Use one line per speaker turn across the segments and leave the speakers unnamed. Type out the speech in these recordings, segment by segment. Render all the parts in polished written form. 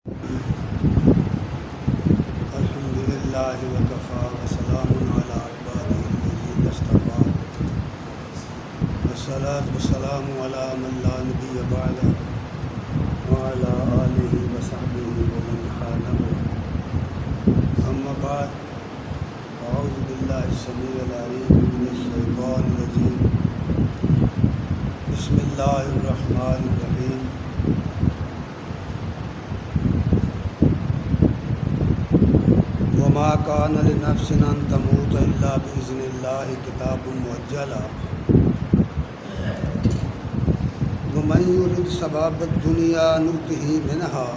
الحمد للہ وکفیٰ وسلام علی عبادہ الذین اصطفیٰ والصلاة والسلام علی من لا نبی بعدہ وعلی آلہ وصحبہ ومن والاه اما بعد اعوذ باللہ السمیع العلیم من الشیطان الرجیم بسم اللہ الرحمن الرحیم وما كان لنفس أن تموت إلا بإذن الله كتاب مؤجلا ومن يرد ثواب الدنيا نؤته منها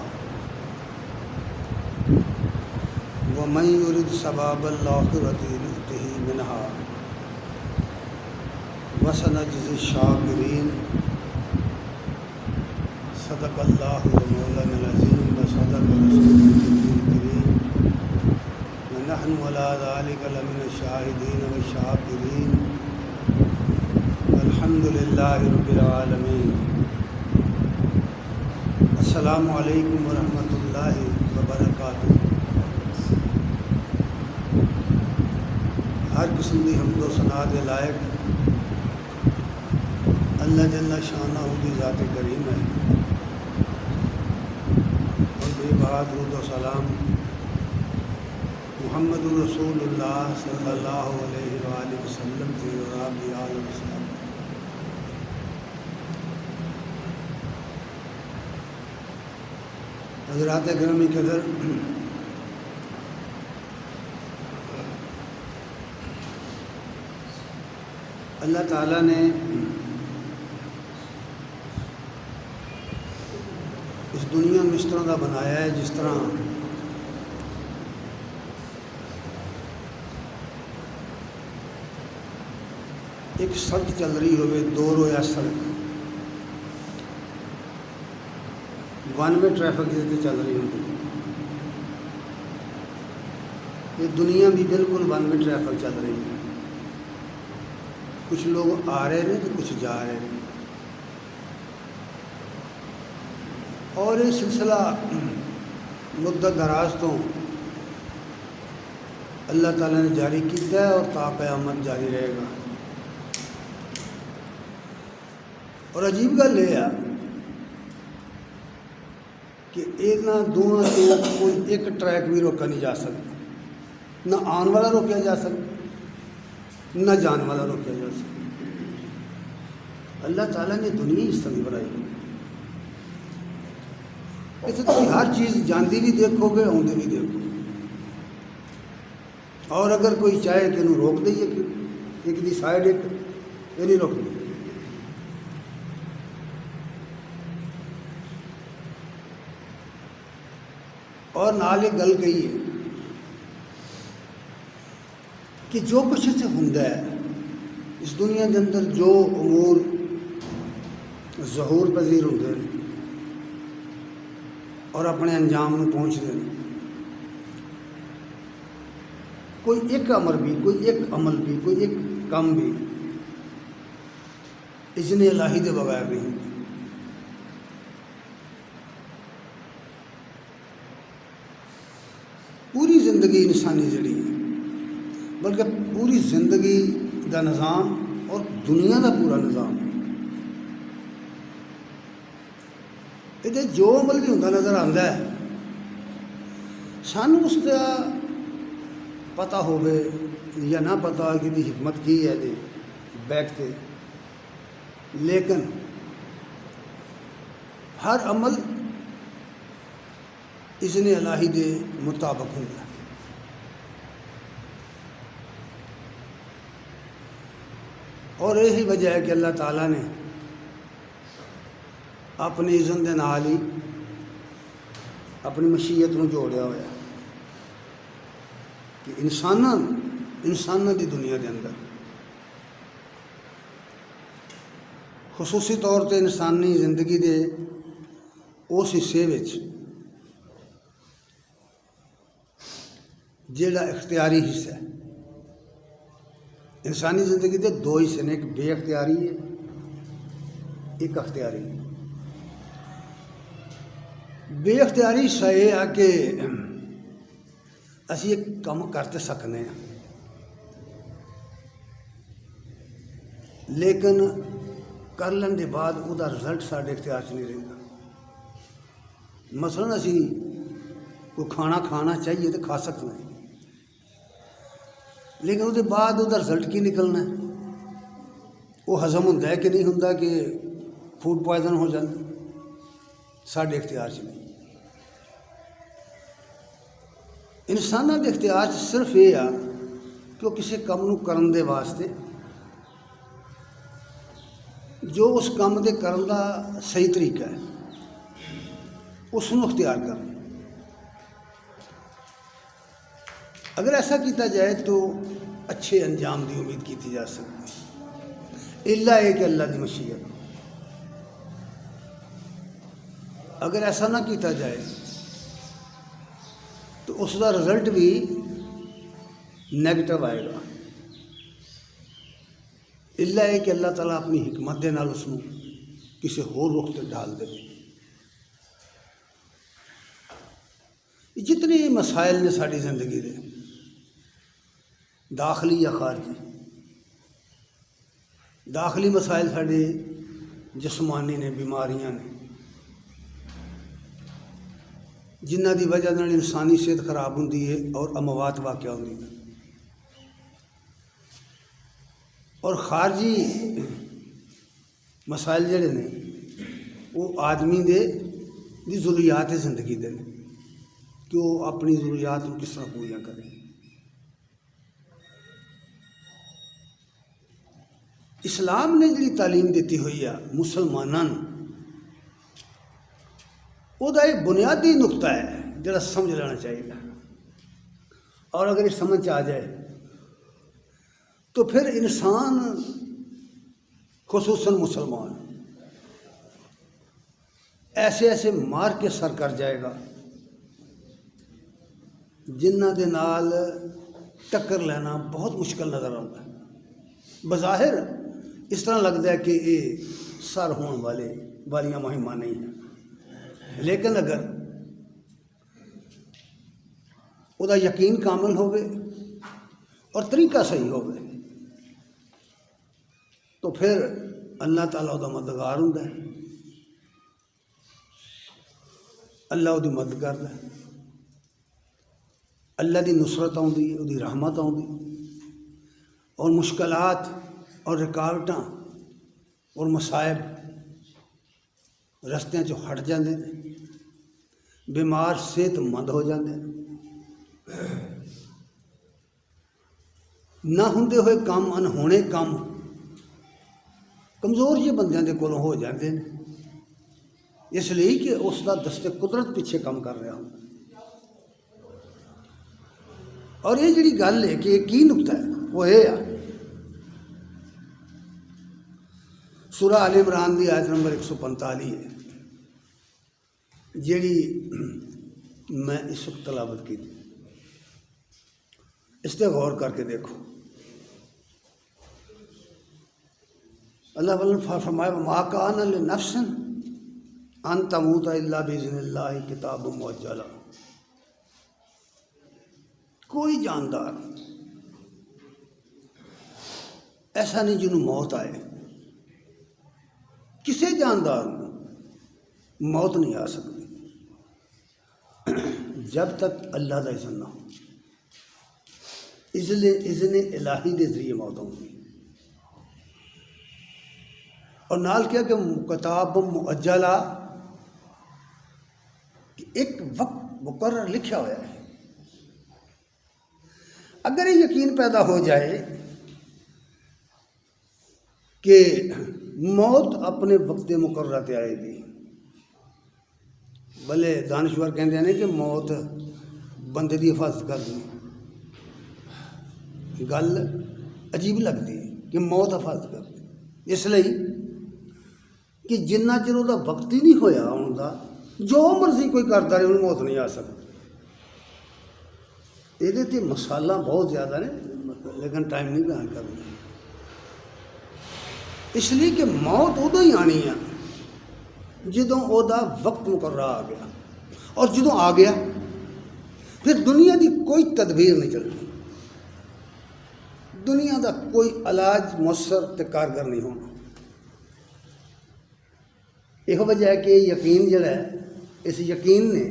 ومن يرد ثواب الآخرة نؤته منها وسنجزي الشاكرين صدق الله مولانا العظيم وصدق رسوله الكريم ونحن على ذلك لمن الشاهدين والشاكرين الحمد لله رب العالمين. السلام علیکم ورحمۃ اللہ وبرکاتہ. ہر قسم کی حمد و ثنا کے لائق اللہ جل شانہ دی ذات کریم ہے اور بے بہا درود و سلام محمد رسول اللہ صلی اللہ علیہ وآلہ وسلم کے اور آپ کی آل و صحابہ. حضرات گرامی قدر، اللہ تعالیٰ نے اس دنیا میں اس طرح کا بنایا ہے جس طرح ایک سڑک چل رہی ہوئے، دو رویا سڑک، ون وے ٹریفک جیسے چل رہی ہوتی. یہ دنیا بھی بالکل ون وے ٹریفک چل رہی ہے. کچھ لوگ آ رہے ہیں تو کچھ جا رہے ہیں، اور یہ سلسلہ مدت دراز تو اللہ تعالیٰ نے جاری کیا ہے اور تا قیامت جاری رہے گا. اور عجیب گل یہ ہے کہ یہاں دونوں سے کوئی ایک ٹریک بھی روکا نہیں جا سکتا. نہ آن والا روکیا جا سکتا، نہ جان والا روکیا جا سکتا. اللہ تعالیٰ نے دنیا اس طرح بنائی ہے. اسے تھی ہر چیز جاندی بھی دیکھو گے، آدھی بھی دیکھو گے. اور اگر کوئی چاہے کہ انہوں روک دئیے کہ ایک دی سائڈ ایک یہ نہیں روک دی. اور نال ایک گل کہی ہے کہ جو کچھ سے ہوندا ہے اس دنیا کے اندر، جو امور ظہور پذیر ہوندے ہیں اور اپنے انجام میں پہنچتے ہیں، کوئی ایک امر بھی، کوئی ایک عمل بھی، کوئی ایک کام بھی اذن الہی دے بغیر نہیں ہوتا. پوری زندگی انسانی جڑی ہے، بلکہ پوری زندگی دا نظام اور دنیا دا پورا نظام، یہ جو عمل بھی ہوتا نظر آتا ہے سانو اس کا پتہ ہوئے یا نہ پتہ ہو کہ حکمت کی ہے دے بیک تے، لیکن ہر عمل اذن الہی دے مطابق ہوتا ہے. اور یہی وجہ ہے کہ اللہ تعالیٰ نے اپنی اذن دے نال ہی اپنی مشیت نو جوڑیا ہوا کہ انساناں دی دنیا دے اندر خصوصی طور تے انسانی زندگی دے اس حصے وچ جیڑا اختیاری حصہ ہے. انسانی زندگی دے دو حصے نے، ایک بے اختیاری ہے، ایک اختیاری ہے. بے اختیاری سا یہ ہے کہ اسی ایک کام کر تے سکنے ہیں لیکن کر لین دے بعد وہ رزلٹ سارے اختیار چ نہیں رہتا. مثلاً اسی کوئی کھانا کھانا چاہیے تو کھا سکتے ہیں لیکن وہ بعد وہ رزلٹ کی نکلنا ہے، وہ ہضم ہوتا ہے کہ نہیں ہوتا کہ فوڈ پوائزن ہو جاتا، سارے اختیار چ نہیں. انسانوں کے اختیار صرف یہ آ کہ وہ کسی کام نو کرن دے واسطے جو اس کام دے کرن دا صحیح طریقہ ہے اس نو اختیار کرنا. اگر ایسا کیتا جائے تو اچھے انجام دی امید کی جا سکتی، الا ہے کہ اللہ دی مشیت. اگر ایسا نہ کیتا جائے تو اس کا رزلٹ بھی نیگیٹو آئے گا، الا ہے کہ اللہ تعالیٰ اپنی حکمت دے نال اس کسی ہور رخ تے ڈال دے. جتنے مسائل نے ساری زندگی دے، داخلی یا خارجی. داخلی مسائل سارے جسمانی نے، بیماریاں نے جنہ دی وجہ نال انسانی صحت خراب ہوندی ہے اور اموات واقع ہوندی ہے. اور خارجی مسائل جڑے نے وہ آدمی دی ضروریات زندگی دے کہ وہ اپنی ضروریات کو کس طرح پوریاں کرے. اسلام نے جڑی تعلیم دیتی ہوئی ہے مسلمانوں وہ ایک بنیادی نقطہ ہے جڑا سمجھ لینا چاہیے، اور اگر یہ سمجھ آ جائے تو پھر انسان خصوصاً مسلمان ایسے مار کے سر کر جائے گا جنہ دے نال ٹکر لینا بہت مشکل نظر آتا ہے. بظاہر اس طرح لگتا ہے کہ یہ سر ہون والیاں مہماں نہیں ہیں، لیکن اگر وہ یقین کامل ہوگے اور طریقہ صحیح ہوگے تو پھر اللہ تعالیٰ وہ مددگار ہوں، اللہ وہ مدد کرتا ہے، اللہ دی نصرت آتی ہے، وہ رحمت آتی، اور مشکلات اور رکاوٹاں اور مصائب رستیاں چوں ہٹ جاندے ہیں، بیمار صحت مند ہو جاندے ہیں، نہ ہوندے ہوئے کام انہونے کام کمزور جے بندیاں دے کولوں ہو جاندے ہیں، اس لیے کہ اس دا دست قدرت پیچھے کام کر رہا ہوں. اور یہ جڑی گل ہے کہ یہ کی نقطہ ہے وہ یہ ہے، سورہ آل عمران دی آیت نمبر 145 ہے جڑی میں اس وقت تلاوت کی تھی. اس پہ غور کر کے دیکھو. اللہ تعالیٰ فرمایا ما کان لنفس ان تموت الا باذن اللہ کتاب مؤجل. کوئی جاندار ایسا نہیں جنہوں موت آئے، کسی جاندار موت نہیں آ سکتی جب تک اللہ کا اذن نہ ہو. اذن الہی کے ذریعے موت ہوگی. اور نال کیا کہ کتاب مؤجلہ، ایک وقت مقرر لکھا ہوا ہے. اگر یہ یقین پیدا ہو جائے کہ موت اپنے وقت مقررہ تے آئے گی، بھلے دانشور کہتے ہیں کہ موت بندے دی حفاظت کر دی، گل عجیب لگتی ہے کہ موت حفاظت کر دی، اس لیے کہ جنہ چر وہ وقت ہی نہیں ہویا آن دا جو مرضی کوئی کرتا رہے انہوں موت نہیں آ سکتی. یہ تے مسالہ بہت زیادہ نے لیکن ٹائم نہیں بیان کرنا. اس لیے کہ موت ادو ہی آنی ہے جدوں وہ وقت مقررہ آ گیا. اور جدوں آ گیا پھر دنیا دی کوئی تدبیر نہیں چلتی، دنیا دا کوئی علاج مؤثر تے کارگر نہیں ہونا۔ یہ وجہ ہے کہ یقین جڑا ہے، اس یقین نے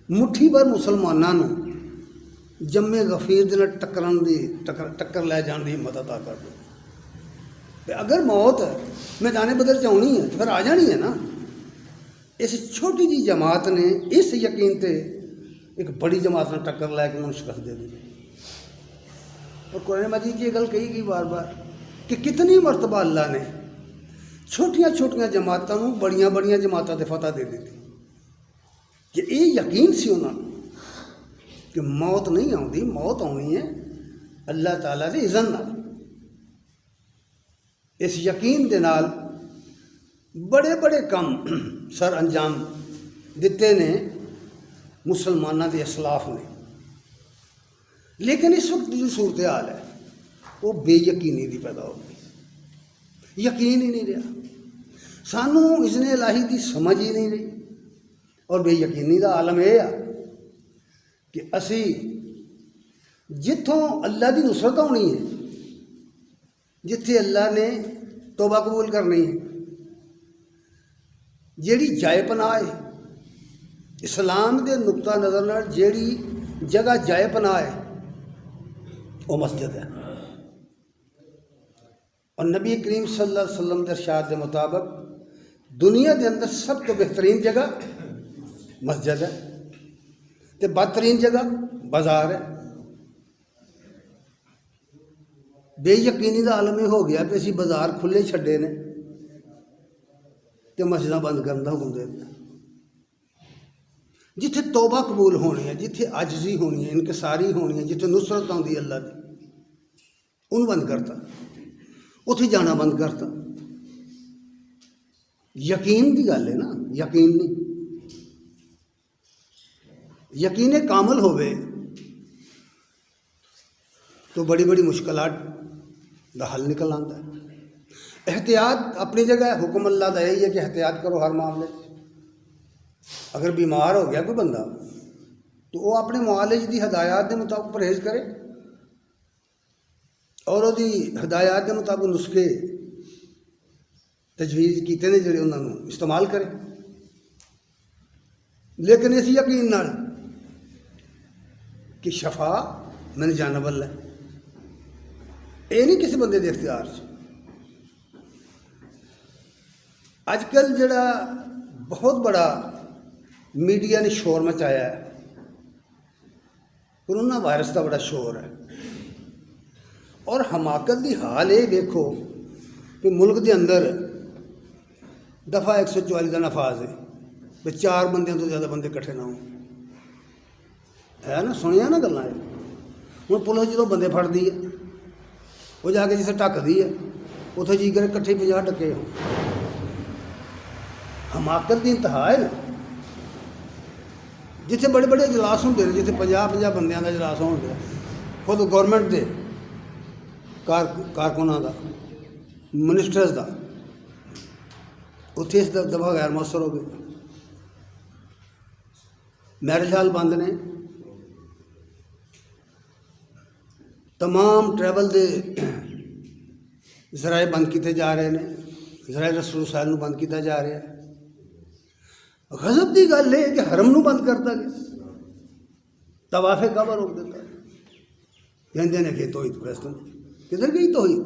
مٹھی بھر مسلمانوں جمے غفیر دے نال ٹکر لے جان دی ہمت عطا کر دے۔ اگر موت میدان بدر چ آنی ہے تو پھر آ جانی ہے نا۔ اس چھوٹی جی جماعت نے اس یقین تے ایک بڑی جماعت نے ٹکر لے کے انہوں نے شکست دے دی۔ اور قرآن مجید کی یہ گل کہی گئی بار بار کہ کتنی مرتبہ اللہ نے چھوٹیاں چھوٹیاں جماعتوں کو بڑیاں بڑیاں جماعتوں تے فتح دے دیتی، کہ یہ یقین سی انہوں نے کہ موت نہیں آتی، موت آنی ہے اللہ تعالیٰ کے اذن نال۔ اس یقین دے نال بڑے بڑے کام سر انجام دیتے نے مسلمانوں کے اسلاف نے، لیکن اس وقت جو صورتحال ہے وہ بے یقینی دی پیدا ہو گئی، یقین ہی نہیں رہا، سانوں اذن الہی دی سمجھ ہی نہیں رہی۔ اور بے یقینی دا عالم یہ ہے کہ اسی جتوں اللہ دی نصرت ہونی ہے، جتھے اللہ نے توبہ قبول کرنی ہے، جیڑی جائے پناہ ہے اسلام دے نقطہ نظر نال، جیڑی جگہ جائے پناہ ہے وہ مسجد ہے۔ اور نبی کریم صلی اللہ علیہ وسلم کے ارشاد کے مطابق دنیا دے اندر سب تو بہترین جگہ مسجد ہے تے بدترین جگہ بازار ہے۔ بے یقینی دا عالم یہ ہو گیا کہ اسی بازار کھلے چھڈے نے تے مسجداں بند کرنے کا حکم دے دیا۔ جتھے توبہ قبول ہونی ہے، جتھے عاجزی ہونی ہے، انکساری ہونی ہے، جتھے نصرت آتی ہے اللہ کی، انہوں بند کرتا، اتھے جانا بند کرتا۔ یقین کی گل ہے نا، یقین نہیں، یقین کامل ہوئے تو بڑی بڑی مشکلات دا حل نکل آتا ہے۔ احتیاط اپنی جگہ ہے، حکم اللہ دا یہی ہے کہ احتیاط کرو ہر معاملے۔ اگر بیمار ہو گیا کوئی بندہ تو وہ اپنے معالج دی ہدایات کے مطابق پرہیز کرے اور وہ ہدایات کے مطابق نسخے تجویز کیتے نے جڑے انہوں نے استعمال کرے، لیکن اس یقین نال کہ شفا میں نے جانا بل ہے، یہ نہیں کسی بندے کے اختیار سے۔ اج کل جڑا بہت بڑا میڈیا نے شور مچایا ہے، کرونا وائرس کا بڑا شور ہے، اور حماقت دی حال یہ دیکھو کہ ملک دے اندر دفعہ 144 کا نفاذ ہے کہ 4 بندیاں تو زیادہ بندے کٹھے نہ ہوں، ہے نا، سنیا نا گلاں۔ ہوں پولیس جدوں بندے پھڑتی ہے وہ جا کے جسے ڈکتی ہے اتنے جی کرے کٹھے 50 ڈکے ہو۔ حماقت کی انتہا ہے نا۔ جتنے بڑے بڑے اجلاس ہوتے ہیں، جتنے 50 بندیاں کا اجلاس ہوتا ہے، خود گورنمنٹ کے کارکنوں کا، منسٹرز کا، اتنے اس دفعہ غیر مؤثر ہو گئے۔ میرج ہال بند نے، تمام ٹریول دے ذرائع بند کیتے جا رہے ہیں، ذرائع رسول رسائل بند کیتا جا رہا ہے۔ غضب کی گل ہے کہ حرم نو بند کرتا گیا، طواف کعبہ روک دیتا ہے، کہتے ہیں کہ توحید پرست کدھر گئی توحید،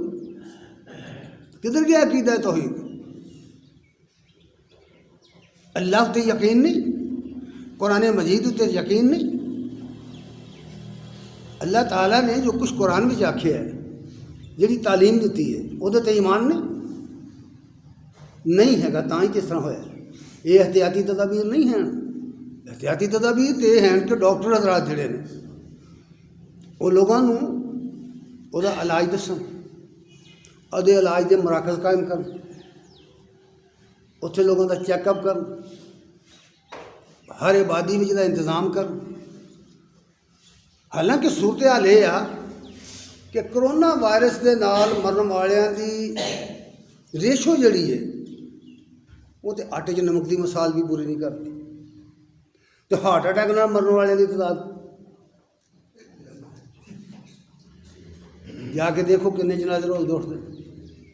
کدھر گیا عقیدہ توحید؟ اللہ تے یقین نہیں، قرآن مجید تے یقین نہیں۔ اللہ تعالیٰ نے جو کچھ قرآن میں آکھیا ہے، جی تعلیم دیتی ہے، وہ تے ایمان نہیں ہے گا، تاں ہی کس طرح ہوا۔ یہ احتیاطی تدابیر نہیں ہیں، احتیاطی تدابیر یہ ہیں کہ ڈاکٹر حضرات جڑے نے وہ لوگوں وہ علاج دسن، اور علاج کے مراکز قائم کرن، اتنے لوگوں کا چیک اپ کرن، ہر آبادی میں جہاں انتظام کرن۔ حالانکہ صورتحال یہ آ کہ کرونا وائرس کے نال مرن والوں کی ریشو جڑی ہے وہ تو آٹے چ نمک کی مثال بھی پوری نہیں کرتی۔ تو ہارٹ اٹیک نال مرن والے کی تعداد جا کے دیکھو کنے جنازے روز اٹھتے،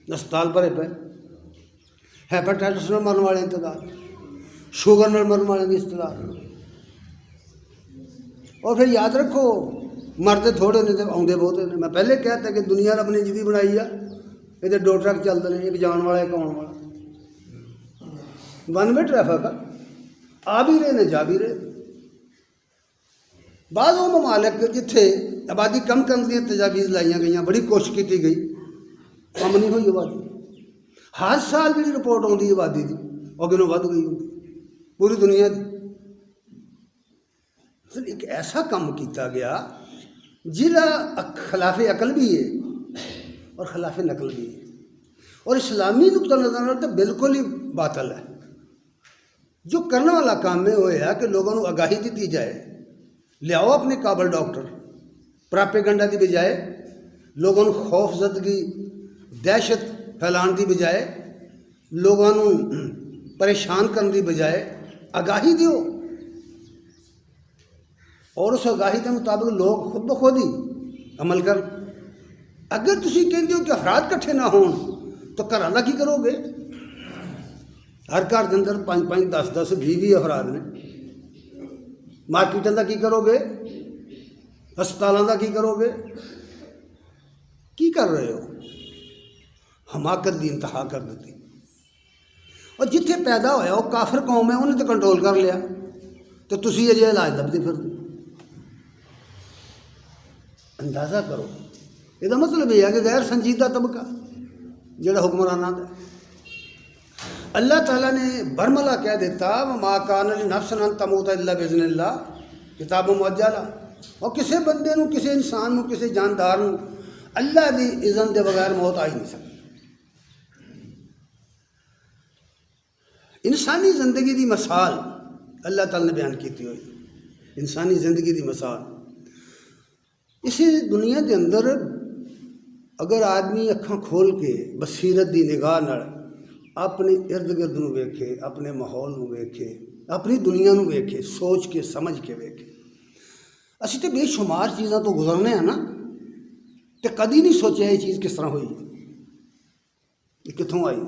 ہسپتال بھرے پے، ہیپاٹائٹس نال مرن والے کی تعداد، شوگر نال مرن والے کی تعداد۔ اور پھر یاد رکھو مرتے تھوڑے نے تو آتے بہت نے۔ میں پہلے کہتا کہ دنیا رب نے جی بنائی ہے یہ 2 ٹرک چلتے ہیں، ایک جان والا ایک آن والا، 1 وے ٹریفک آ بھی رہے نے جا بھی رہے۔ بعض وہ ممالک جتھے آبادی کم کرنے کی تجاویز لائیاں گئی، بڑی کوشش کی گئی، کم نہیں ہوئی آبادی۔ ہر سال جی رپورٹ آتی آبادی کی وہ کتوں ود گئی ہوتی پوری دنیا کی۔ ایک ایسا کام کیتا گیا جہاں خلاف عقل بھی ہے اور خلاف نقل بھی ہے، اور اسلامی نقطہ نظر تو بالکل ہی باطل ہے۔ جو کرنے والا کام ہے وہ ہے کہ لوگوں کو آگاہی دیتی جائے، لیاؤ اپنے قابل ڈاکٹر، پراپیگنڈا کی بجائے لوگوں کو خوف زدگی دہشت پھیلان کی بجائے لوگوں کو پریشان کرنے کی بجائے آگاہی دیو، اور اس آگاہی کے مطابق لوگ خود بخود ہی عمل کر۔ اگر تسی کہتے ہو کہ افراد کٹھے نہ ہون تو گھر کا کی کرو گے؟ ہر گھر کے اندر 5-5 10-10 20 افراد نے، مارکیٹوں کا کی کرو گے؟ ہسپتالوں کا کی کرو گے؟ کی کر رہے ہو؟ حماقت کی انتہا کر دیتی۔ اور جتھے پیدا ہویا وہ کافر قوم ہے، انہیں تو کنٹرول کر لیا، تو تسی اجے علاج لبتے پھر اندازہ کرو۔ یہ مطلب یہ ہے کہ غیر سنجیدہ طبقہ جڑا حکمرانہ ہے۔ اللہ تعالیٰ نے برملا کہہ دیتا وما کان لنفس ان تموت الا باذن اللہ، کتاب مؤجلہ، اور کسی بندے نو، کسی انسان نو، کسی جاندار نو اللہ دی اذن دے بغیر موت آ ہی نہیں سکتی۔ انسانی زندگی دی مثال اللہ تعالیٰ نے بیان کیتی ہوئی، انسانی زندگی دی مثال۔ اسی دنیا کے اندر اگر آدمی اکھاں کھول کے بصیرت دی نگاہ نال اپنے ارد گرد نو ویکھے، اپنے ماحول نو ویکھے، اپنی دنیا نو ویکھے، سوچ کے سمجھ کے ویکھے۔ اسی تو بے شمار چیزاں تو گزرنے ہیں نا، تو کدی نہیں سوچا یہ چیز کس طرح ہوئی، یہ کتوں آئی،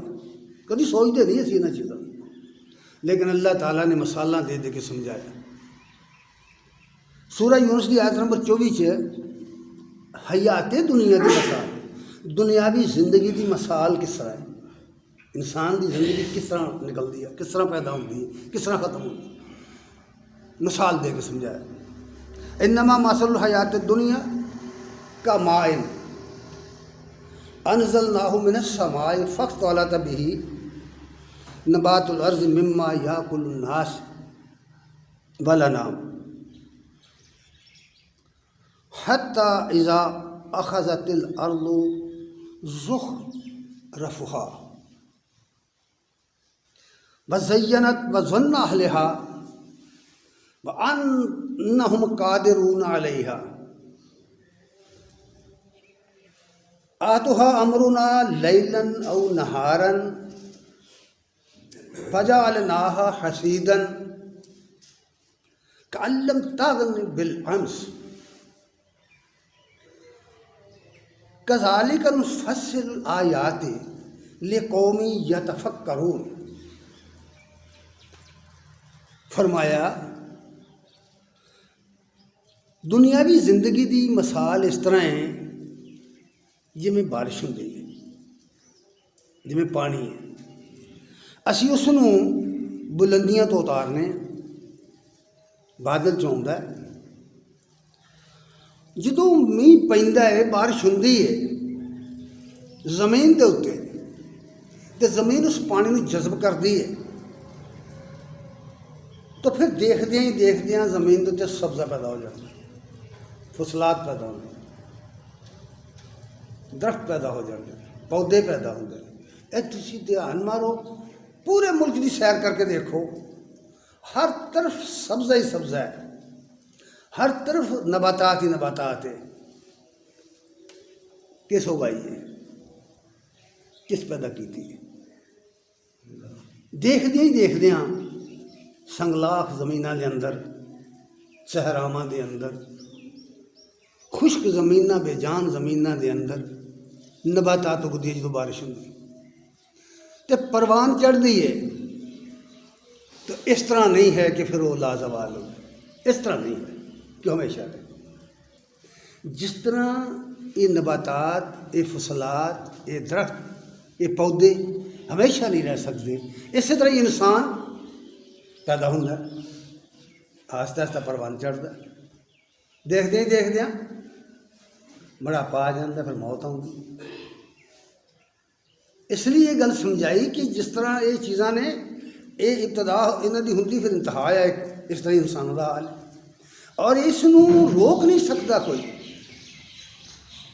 کدی سوچتے نہیں اسی انہاں چیزاں، لیکن اللہ تعالیٰ نے مثالاں دے دے کے سمجھایا۔ سورہ یونس کی آیت نمبر 24 حیات دنیا کی مثال، دنیاوی زندگی کی مثال کس طرح ہے، انسان کی زندگی کس طرح نکلتی ہے، کس طرح پیدا ہوتی ہے، کس طرح ختم ہوتی ہے، مثال دے کے سمجھایا۔ انما مثل الحیات الدنیا کماء انزلناہ من السماء فاختلط به نبات الارض مما یاکل الناس والانعام حتی اذا اخذت الارض زخرفها وزینت وظن اہلها وانہم قادرون علیہا آتها امرنا لیلا او نہارا فجعلناها حصیدا کأن لم تغن بالامس کذالک نفصل الآیات لقوم یتفکرون۔ فرمایا دنیاوی زندگی دی مثال اس طرح ہے جی میں بارش ہوں گئی ہے، جی میں پانی ہے، اسی اس نو بلندیاں تو اتارنے، بادل چوندا ہے، جدوں میہ پیندا ہے، بارش ہوندی ہے زمین دے اوتے تے زمین اس پانی نو جذب کردی ہے، تو پھر دیکھدیاں ہی دیکھدیاں زمین دے اوتے سبزہ پیدا ہو جاتا ہے، فصلات پیدا ہوتے ہیں، درخت پیدا ہو جاتے ہیں، پودے پیدا ہوتے ہیں۔ اے تسی دھیان مارو، پورے ملک کی سیر کر کے دیکھو، ہر طرف سبزہ ہی سبزہ ہے، ہر طرف نباتات ہی نباتات ہے۔ کس اگائی ہے، کس پیدا کیتی ہے؟ دیکھ دیاں ہی دیکھ دیاں سنگلاخ زمیناں دے اندر صحراواں دے اندر، خشک زمیناں بے جان زمیناں دے اندر نباتات اگدی ہے جدوں بارش ہوندی تے پروان چڑھ دی ہے، تو اس طرح نہیں ہے کہ پھر وہ لازوال ہو، اس طرح نہیں ہے کہ ہمیشہ رہے۔ جس طرح یہ نباتات، یہ فصلات، یہ درخت، یہ پودے ہمیشہ نہیں رہ سکتے، اسی طرح یہ انسان پیدا ہوتا ہے، آہستہ آہستہ پروان چڑھتا ہے، دیکھدے ہی دیکھدیا بڑھاپا آ جاتا، پھر موت آؤں۔ اس لیے یہ گل سمجھائی کہ جس طرح یہ چیزاں نے یہ ابتدا انہوں دی ہوندی پھر انتہا ہے ایک، اس طرح انسانوں کا حال ہے، اور اس نو روک نہیں سکتا کوئی،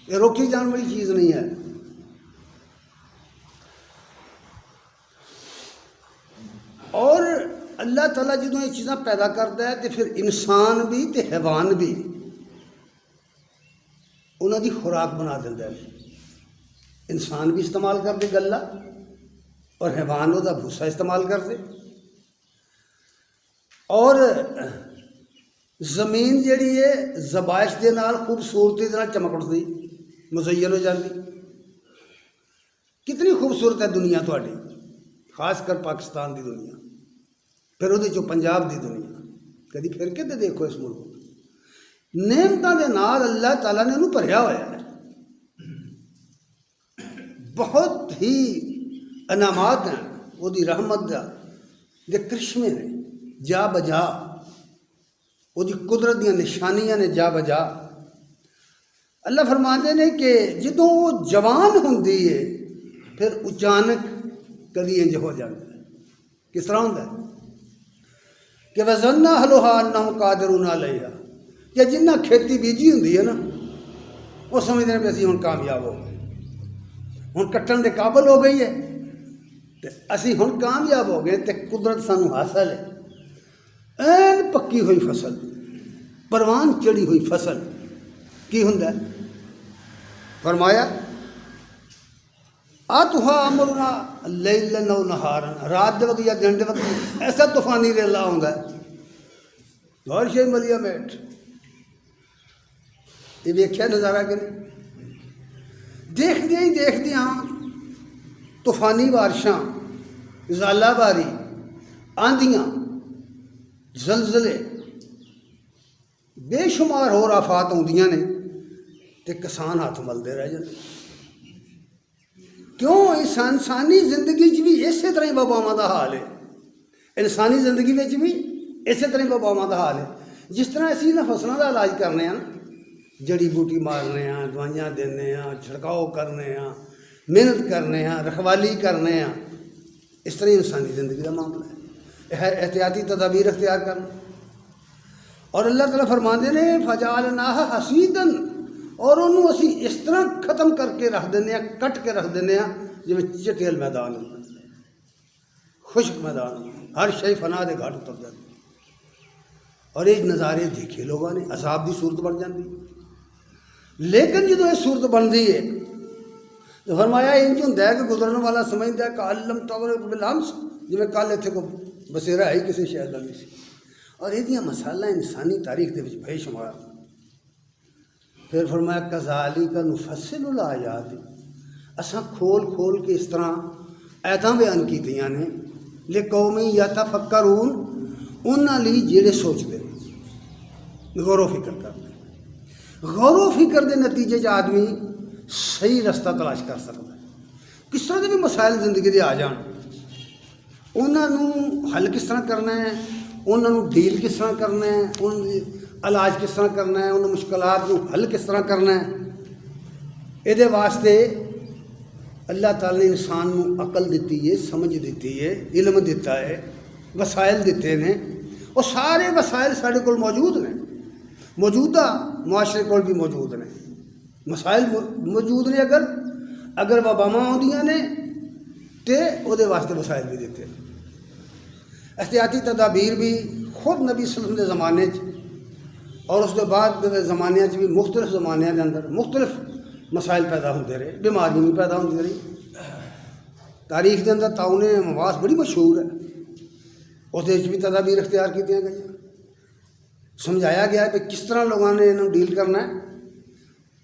یہ روکی جان والی چیز نہیں ہے۔ اور اللہ تعالیٰ جدوں یہ چیزاں پیدا کرتا ہے تو پھر انسان بھی تے حیوان بھی انہوں دی خوراک بنا دیتا ہے۔ انسان بھی استعمال کر دے گلہ، اور حیوان وہ بھوسا استعمال کر دے، اور زمین جیڑی ہے زبائش دے نال خوبصورتی دے نال چمک اٹھتی، مزین ہو جاتی۔ کتنی خوبصورت ہے دنیا تہاڈی، خاص کر پاکستان دی دنیا، پھر وہ پنجاب دی دنیا، کدی پھر کے تے دیکھو اس ملک نعمتاں دے نال اللہ تعالیٰ نے انہوں بھریا ہوا ہے، بہت ہی انعامات ہیں، وہ دی رحمت دے کرشمے نے جا بجا، وہ دی قدرت دیاں نشانیاں نے جا بجا۔ اللہ فرماندے نے کہ جدوں وہ جوان ہوندی ہے پھر اچانک کدی انج ہو جاتا ہے۔ کس طرح ہوتا ہے کہ وَظَنَّ أَهْلُهَا أَنَّهُمْ قَادِرُونَ عَلَيْهَا، کہ جنہ کھیتی بیجی ہوندی ہے نا، وہ سمجھتے ہیں کہ اسی ہن کامیاب ہو گئے، ہن کٹن دے قابل ہو گئی ہے، تو اسی ہن کامیاب ہو گئے، تے قدرت سانو حاصل ہے۔ این پکی ہوئی فصل، پروان چڑھی ہوئی فصل کی ہوندا ہے؟ فرمایا آتھا امرنا لیلن و نہارن، رات دے وقت یا دن دے وقت ایسا طوفانی ریلا ہوندا ہے، غور شے ملیا میٹ، یہ ویکھیا نظارہ کہ نہیں؟ دیکھدے ہی دیکھدے ہاں طوفانی بارشاں، ژالہ باری، آندیاں، زلزلے، بے شمار ہور آفات آؤندیاں نے، تے کسان ہاتھ ملتے رہ جاتے۔ کیوں؟ انسانی زندگی بھی اسی طرح وباواں دا حال ہے، انسانی زندگی بھی اسی طرح وباواں دا حال ہے۔ جس طرح اسی نہ فصلوں کا علاج کرنے ہیں، جڑی بوٹی مارنے ہیں، دوائیاں دینے ہیں، چھڑکاؤ کرنے ہیں، محنت کرنے ہیں، رکھوالی کرنے ہیں، اس طرح انسانی زندگی کا معاملہ ہے، احتیاطی تدابیر اختیار کرنا۔ اور اللہ تعالیٰ فرماندے نے فَجَعَلْنَاهَا حَصِيدًا، اور انہوں اسی اس طرح ختم کر کے رکھ دینے ہیں، کٹ کے رکھ دینے ہیں جی میں چٹیل میدان ہوتا ہے، خشک میدان ہوتا ہے، ہر شے فنا دے گھاٹ اتر جاتی، اور ایک نظارے دیکھے لوگوں نے، عذاب دی صورت بن جاتی۔ لیکن جدو یہ صورت بنتی ہے تو فرمایا انج ہوندا ہے کہ گزرن والا سمجھتا ہے کہ علم تغرب بالامس، جی میں کل اتنے کو بسیرا ہے کسی شہر کا نہیں سی، اور یہ مسالہ انسانی تاریخ دے وچ بے شمار۔ پھر فرمایا کذالک نفصل الآیات، اساں کھول کھول کے اس طرح آیتاں بیان کیتیاں نے لقوم یتفکرون، انہاں لئی جڑے سوچدے، غور و فکر کرتے، غور و فکر دے نتیجے چ آدمی صحیح رستہ تلاش کر سکتا ہے۔ کس طرح کے بھی مسائل زندگی دے آ جان، انہاں نوں حل کس طرح کرنا ہے، انہاں نوں ڈیل کس طرح کرنا ہے، ان علاج کس طرح کرنا ہے، ان مشکلات کو حل کس طرح کرنا ہے، یہ واسطے اللہ تعالی نے انسان کو عقل دیتی ہے، سمجھ دیتی ہے، علم دیتا ہے، وسائل دیتے ہیں، اور سارے وسائل سارے کول موجود نے، موجودہ معاشرے کول بھی موجود نے، مسائل موجود نے، اگر وباواں آؤندیاں نے تے وہ دے واسطے وسائل بھی دیتے ہیں، احتیاطی تدابیر بھی خود نبی صلی اللہ علیہ وسلم دے زمانے اور اس کے بعد دے زمانے بھی مختلف زمانے کے اندر مختلف مسائل پیدا ہوتے رہے، بیماریاں بھی پیدا ہوتی رہی۔ تاریخ کے اندر تعاون امواس بڑی مشہور ہے، اس بھی تدابیر اختیار کی گئی، سمجھایا گیا کہ کس طرح لوگوں نے انہوں ڈیل کرنا ہے،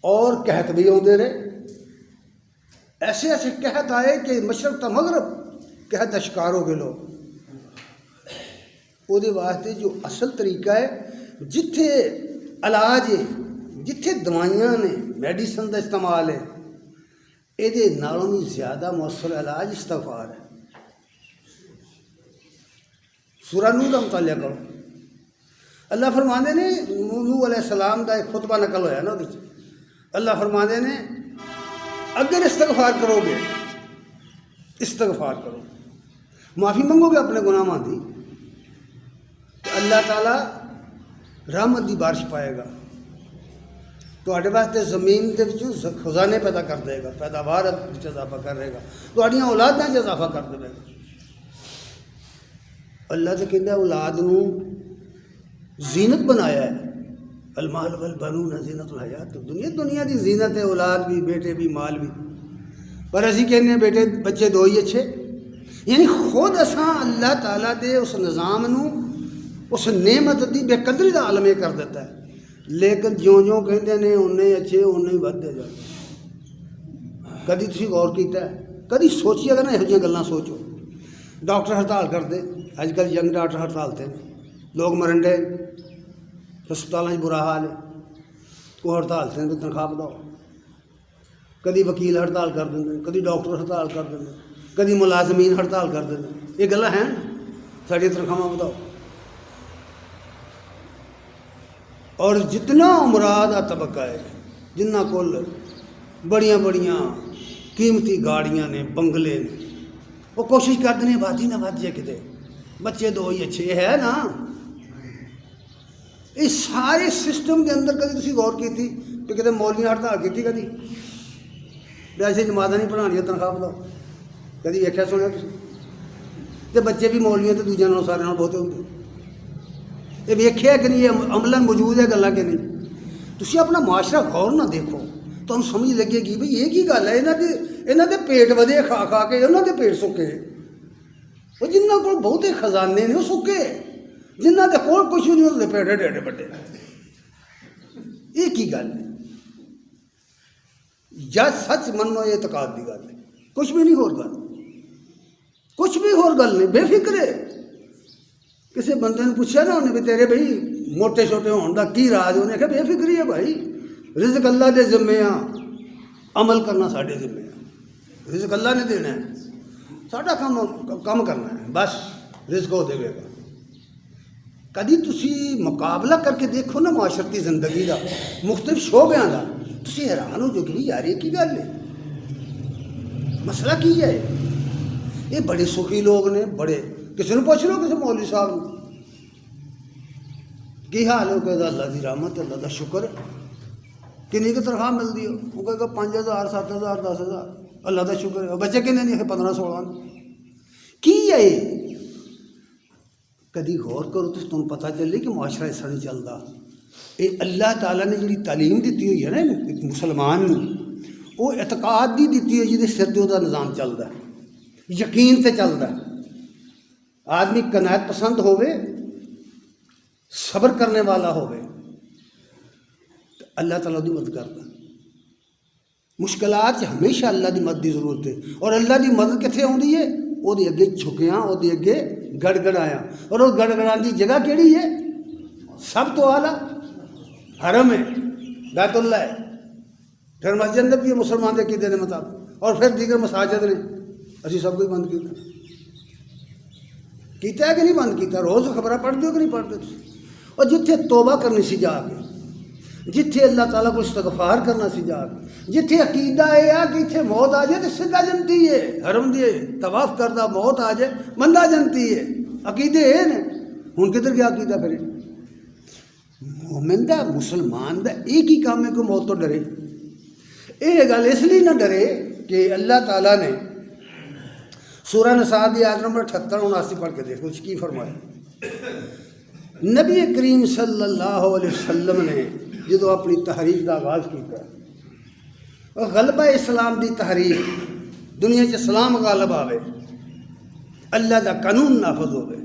اور قحط بھی آتے رہے، ایسے ایسے قحط آئے کہ مشرق تا مغرب قحط کا شکار ہو گئے لوگ۔ وہ واسطے جو اصل طریقہ ہے، جتھے علاج ہے، جتھے دوائیاں نے، میڈیسن کا استعمال ہے، یہ نالوں بھی زیادہ مؤثر علاج استغفار ہے۔ سورہ نوح کا مطالعہ کرو، اللہ فرماندے نے، نوح علیہ السلام کا ایک خطبہ نقل ہوا نا، اللہ فرماندے نے اگر استغفار کرو گے، استغفار کرو، معافی منگو گے اپنے گناہاں دی، تو اللہ تعالیٰ رحمت دی بارش پائے گا، تواڈے واسطے زمین دے وچوں خزانے پیدا کر دے گا، پیداوار وچ اضافہ کرے گا، تواڈیاں اولاداں وچ اضافہ کر دے گا۔ اللہ تو کہتا ہے اولاد نو زینت بنایا ہے، المال والبنون زینت الحیات الدنیا، دنیا دی زینت ہے، اولاد بھی، بیٹے بھی، مال بھی، پر اسی کہنے بیٹے بچے دو ہی اچھے، یعنی خود اساں اللہ تعالیٰ دے اس نظام نو، اس نعمت دی بے قدری دا عالم کر دیتا ہے، لیکن جوں جوں کہندے نے اُنے اچھے اُنے ہی ودھدے جاندے۔ کدی تسی غور کیتا ہے، کدی سوچیا کہ نا یہو جہاں گلاں سوچو، ڈاکٹر ہڑتال کرتے، اج کل ینگ ڈاکٹر ہڑتال تے لوگ مرن ڈے، ہسپتالاں برا حال ہے، وہ ہڑتال سے تنخواہ بداؤ، کدی وکیل ہڑتال کر دیں، کدی ڈاکٹر ہڑتال کر دیں، کدی ملازمین ہڑتال کر دیں، یہ گلاں ہیں ساری تنخواہ بداؤ۔ اور جتنا امراض کا طبقہ ہے، جنہ کول بڑیاں بڑیاں قیمتی گاڑیاں نے، بنگلے نے، وہ کوشش کرتے ہیں آبادی نہ ود جائے، کتے بچے دو ہی اچھے، یہ ہے نا، اس سارے سسٹم کے اندر کدی تسی غور کی تھی کہ کتے مولویاں ہڑتال کی تھی، کدی ایسے نمازاں نہیں پڑھانیاں تنخواہ بداؤ، کدی ویکھیا سنیا تسی؟ تے بچے بھی مولویاں تے دوجیاں نال سارے نال بہتے ہوندے، یہ ویکھیا کہ نہیں، یہ عملاً موجود ہے گلاں کہ نہیں؟ تسی اپنا معاشرہ غور نہ دیکھو تو سمجھ لگے گی بھئی یہ کی گل ہے، یہاں دے پیٹ ودے کھا کھا کے یہاں دے پیٹ سکے، وہ جنہ کو بہتے خزانے نے وہ سکے، جنہ دے کول کچھ نہیں انہوں دے پیٹ ایڈے ایڈے بڑے، یہ کی گل ہے؟ یا سچ منو یہ اعتقاد دی گل ہے، کچھ بھی نہیں ہور گل، کچھ بھی ہور گل نہیں، بے فکر ہے۔ کسی بندے نے پوچھا نا انہیں بھی تیرے بھائی موٹے چھوٹے ہونے کا کی راز، انہیں کہا بے فکری ہے بھائی، رزق اللہ دے ذمے آ، عمل کرنا ساڈے ذمے آ، رزق اللہ نے دینا ہے، ساڈا کام کرنا ہے، بس رزق وہ دے گا۔ کدی تسی مقابلہ کر کے دیکھو نا معاشرتی زندگی دا، مختلف شعبیاں دا، تسی حیران ہو جو کہ یار یہ کی گل ہے، مسئلہ کی ہے؟ یہ بڑے سخی لوگ نے، بڑے، کسی نے پوچھ لو، کسی مولوی صاحب نے کی حال ہے، وہ کہتا اللہ دی رحمت، اللہ دا شکر ہے، کنی کی تنخواہ ملتی ہے، وہ کہتا 5,000 7,000 10,000، اللہ دا شکر ہے، بچے کنے نہیں ہے 15 16 کی ہے یہ؟ کدی غور کرو تو تمہیں پتہ چلے کہ معاشرہ ایسا نہیں چلتا۔ یہ اللہ تعالیٰ نے جڑی تعلیم دیتی ہوئی ہے نا ایک مسلمان نے، وہ اعتقاد دی دیتی ہے جہاں سر تے وہ نظام چلتا ہے، یقین سے چلتا ہے۔ آدمی قناعت پسند ہوئے، صبر کرنے والا ہوئے تو اللہ تعالیٰ دی مدد کرتا ہے۔ مشکلات ہمیشہ اللہ دی مدد دی ضرورت ہے، اور اللہ دی مدد کتنے آتی ہے؟ وہ اگے جھکیاں، وہ اگے گڑ گڑایا، اور وہ گڑ گڑان دی جگہ کیڑی ہے؟ سب تو اعلیٰ حرم ہے، بیت اللہ ہے، پھر مسجد نبوی ہے مسلمان کے عقیدے کے مطابق، اور پھر دیگر مساجد نے، اسی سب کو ہی بند کیتا ہے کہ نہیں بند کیتا؟ روز خبریں پڑھتے ہو کہ نہیں پڑھتے تھی؟ اور جتھے توبہ کرنی سی جا کے، جتھے اللہ تعالیٰ کو استغفار کرنا سی جا کے، جتھے عقیدہ یہ ہے کہ اتنے موت آ جائے تو سدھا جنتی ہے، حرم دیے طواف کردہ موت آ جائے بندہ جنتی ہے، عقیدے یہ نے۔ ہوں کدھر گیا عقیدہ پھر؟ مومن دا، مسلمان دا ایک ہی کام ہے کہ موت تو ڈرے۔ یہ گل اس لیے نہ ڈرے کہ اللہ تعالیٰ نے سورہ نساء دی آیت نمبر 78 79 پڑھ کے دیکھو کی فرمایا۔ نبی کریم صلی اللہ علیہ وسلم نے جدو اپنی تحریک کا آغاز کیا، غلبہ اسلام دی تحریک، دنیا چ اسلام غالب آوے، اللہ دا قانون نافذ ہوئے،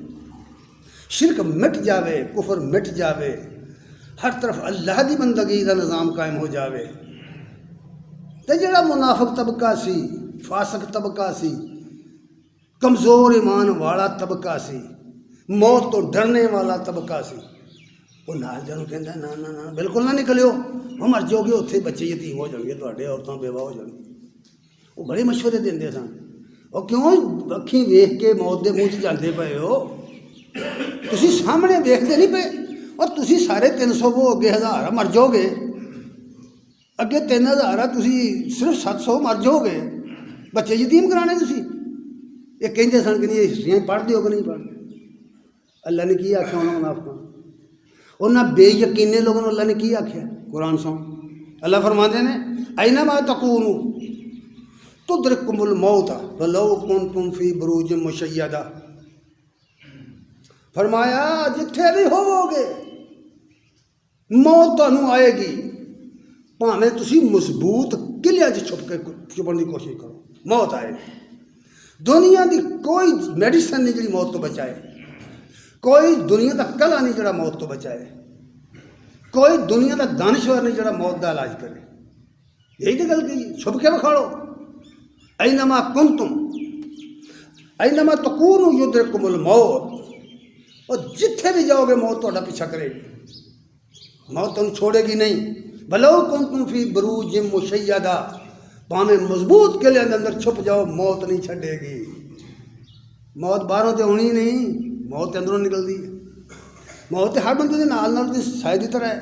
شرک مٹ جاوے، کفر مٹ جاوے، ہر طرف اللہ دی بندگی دا نظام قائم ہو جاوے، تے جڑا منافق طبقہ سی، فاسق طبقہ سی، کمزور ایمان والا طبقہ سی، موت تو ڈرنے والا طبقہ سی، وہ نال جنوں کہندا نا نا نا بالکل نہ نکلیو، وہ مر جاؤ گے، اتنے بچے یتیم ہو جان گے، تواڈے عورتاں بیوہ ہو جان گے۔ وہ بڑے مشورے دیندے سن، اور کیوں اکھیں ویکھ کے موت دے منہ چ جاندے پئے ہو، تسی سامنے ویکھدے نہیں پئے، اور تسی سارے 300 وہ اگے 1000 مر جاؤ گے، اگے 3000 تسی صرف 700 مر جاؤ گے، بچے یتیم کرانے تسی۔ یہ کہندے سن کہ نہیں یہ ہسٹریاں پڑھ دیو کہ نہیں پڑھ، اللہ نے کی آکھیا انہاں منافقاں، انہاں بے یقینے لوگوں نے اللہ نے کی آکھیا؟ قرآن سن، اللہ فرماندے نے اینما تکونوا تدرککم الموت ولو کنتم فی بروج مشیدہ، فرمایا جتھے بھی ہوو گے موت تانوں آئے گی، بھاویں تسی مضبوط قلعے چ چھپن کی کوشش کرو، موت آئے گی۔ دنیا دی کوئی میڈیسن نہیں جڑی موت تو بچائے، کوئی دنیا دا کلا نہیں جڑا موت تو بچائے، کوئی دنیا دا دانشور نہیں جڑا موت دا علاج کرے۔ یہی تو گل کہی، چھپ کے بکھاڑو، اینما کنتم اینما تکونوا یدرککم الموت، اور جتھے بھی جاؤ گے موت تہاڈا پیچھا کرے گی، موت تمہیں چھوڑے گی نہیں۔ ولو کنتم فی بروج مشیدہ، پاویں مضبوط قلعے دے اندر چھپ جاؤ، موت نہیں چھڈے گی۔ موت باہروں تے ہونی نہیں، موت تے اندروں نکلدی ہے۔ موت تے ہر بندے دے نال نال سائے دی طرح ہے،